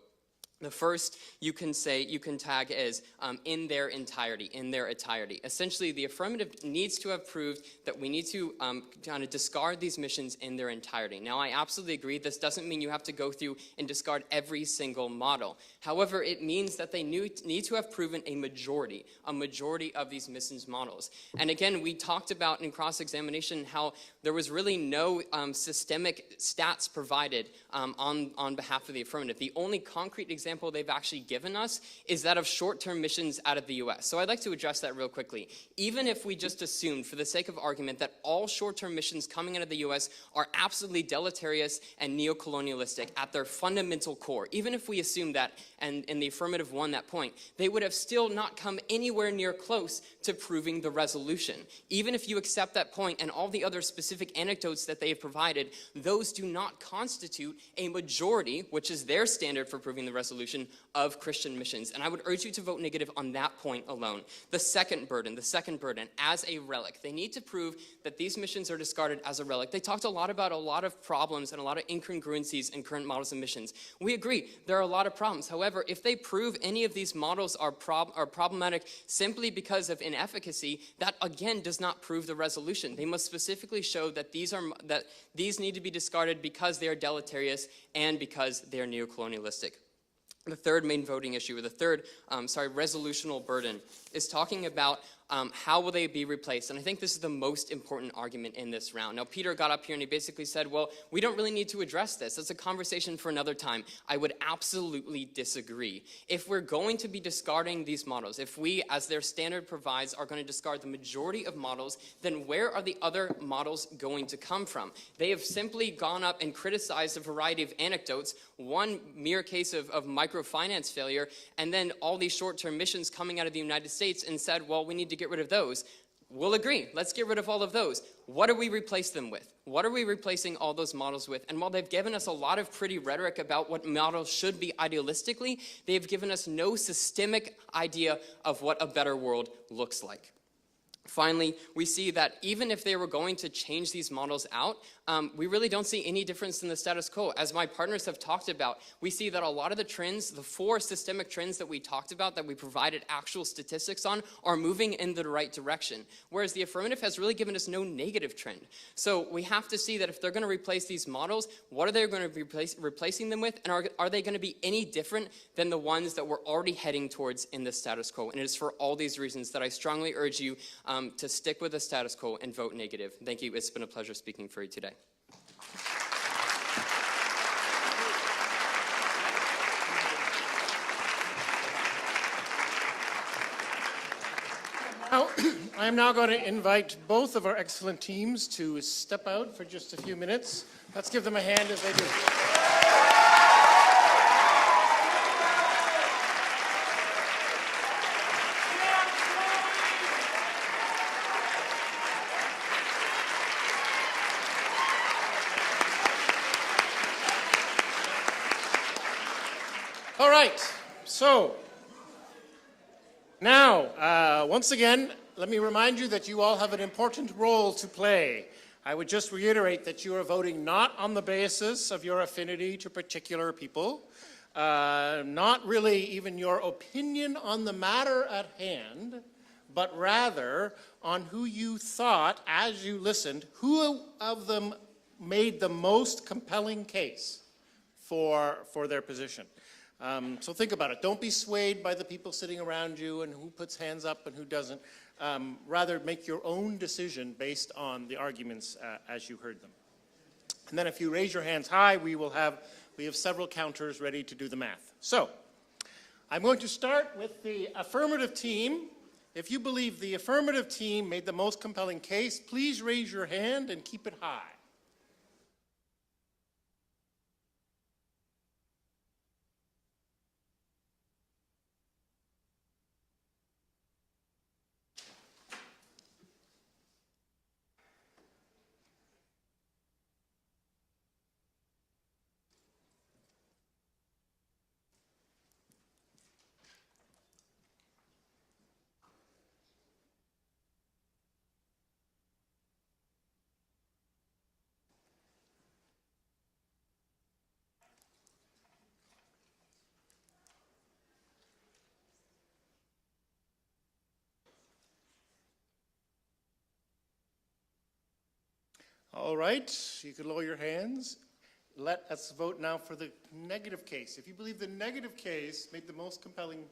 The first, you can tag as in their entirety. Essentially, the affirmative needs to have proved that we need to kind of discard these missions in their entirety. Now, I absolutely agree. This doesn't mean you have to go through and discard every single model. However, it means that they need to have proven a majority of these missions models. And again, we talked about in cross-examination how there was really no systemic stats provided on behalf of the affirmative. The only concrete example they've actually given us is that of short-term missions out of the U.S. So I'd like to address that real quickly. Even if we just assumed, for the sake of argument, that all short-term missions coming out of the U.S. are absolutely deleterious and neo-colonialistic at their fundamental core, even if we assume that, and the affirmative won that point, they would have still not come anywhere near close to proving the resolution. Even if you accept that point and all the other specific anecdotes that they have provided, those do not constitute a majority, which is their standard for proving the resolution, of Christian missions. And I would urge you to vote negative on that point alone. The second burden, as a relic. They need to prove that these missions are discarded as a relic. They talked a lot about a lot of problems and a lot of incongruencies in current models of missions. We agree, there are a lot of problems. However, if they prove any of these models are problematic simply because of inefficacy, that again does not prove the resolution. They must specifically show that these need to be discarded because they are deleterious and because they are neocolonialistic. The third main voting issue, or the third, resolutional burden, is talking about how will they be replaced? And I think this is the most important argument in this round. Now, Peter got up here and he basically said, well, we don't really need to address this. That's a conversation for another time. I would absolutely disagree. If we're going to be discarding these models, if we, as their standard provides, are going to discard the majority of models, then where are the other models going to come from? They have simply gone up and criticized a variety of anecdotes, one mere case of microfinance failure, and then all these short-term missions coming out of the United States and said, well, we need to get rid of those. We'll agree. Let's get rid of all of those. What do we replace them with? What are we replacing all those models with? And while they've given us a lot of pretty rhetoric about what models should be idealistically, they've given us no systemic idea of what a better world looks like. Finally, we see that even if they were going to change these models out, we really don't see any difference in the status quo. As my partners have talked about, we see that a lot of the trends, the 4 systemic trends that we talked about, that we provided actual statistics on, are moving in the right direction. Whereas the affirmative has really given us no negative trend. So we have to see that if they're going to replace these models, what are they going to be replacing them with? And are they going to be any different than the ones that we're already heading towards in the status quo? And it is for all these reasons that I strongly urge you to stick with the status quo and vote negative. Thank you. It's been a pleasure speaking for you today. Now, I am now going to invite both of our excellent teams to step out for just a few minutes. Let's give them a hand as they do. All right, so now, once again, let me remind you that you all have an important role to play. I would just reiterate that you are voting not on the basis of your affinity to particular people, not really even your opinion on the matter at hand, but rather on who you thought, as you listened, who of them made the most compelling case for their position. So think about it. Don't be swayed by the people sitting around you and who puts hands up and who doesn't. Rather, make your own decision based on the arguments as you heard them. And then if you raise your hands high, we have several counters ready to do the math. So I'm going to start with the affirmative team. If you believe the affirmative team made the most compelling case, please raise your hand and keep it high. All right, you can lower your hands. Let us vote now for the negative case. If you believe the negative case made the most compelling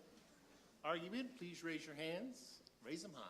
argument, please raise your hands. Raise them high.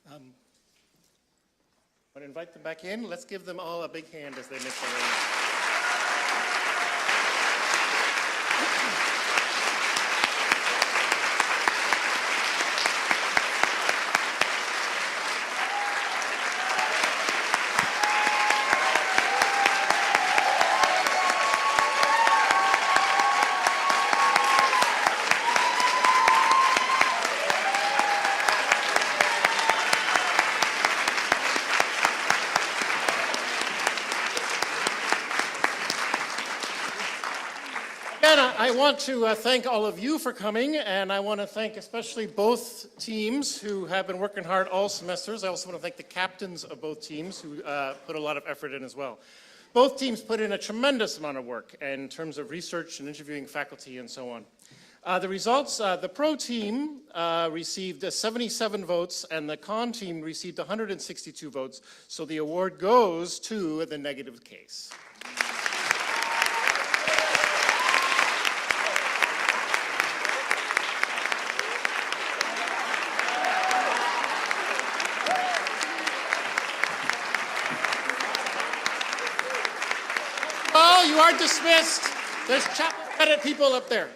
I want to invite them back in. Let's give them all a big hand as they make their way in. Again, I want to thank all of you for coming, and I want to thank especially both teams who have been working hard all semesters. I also want to thank the captains of both teams who put a lot of effort in as well. Both teams put in a tremendous amount of work in terms of research and interviewing faculty and so on. The results, the pro team received 77 votes, and the con team received 162 votes, so the award goes to the negative case. You are dismissed. There's chapel credit people up there.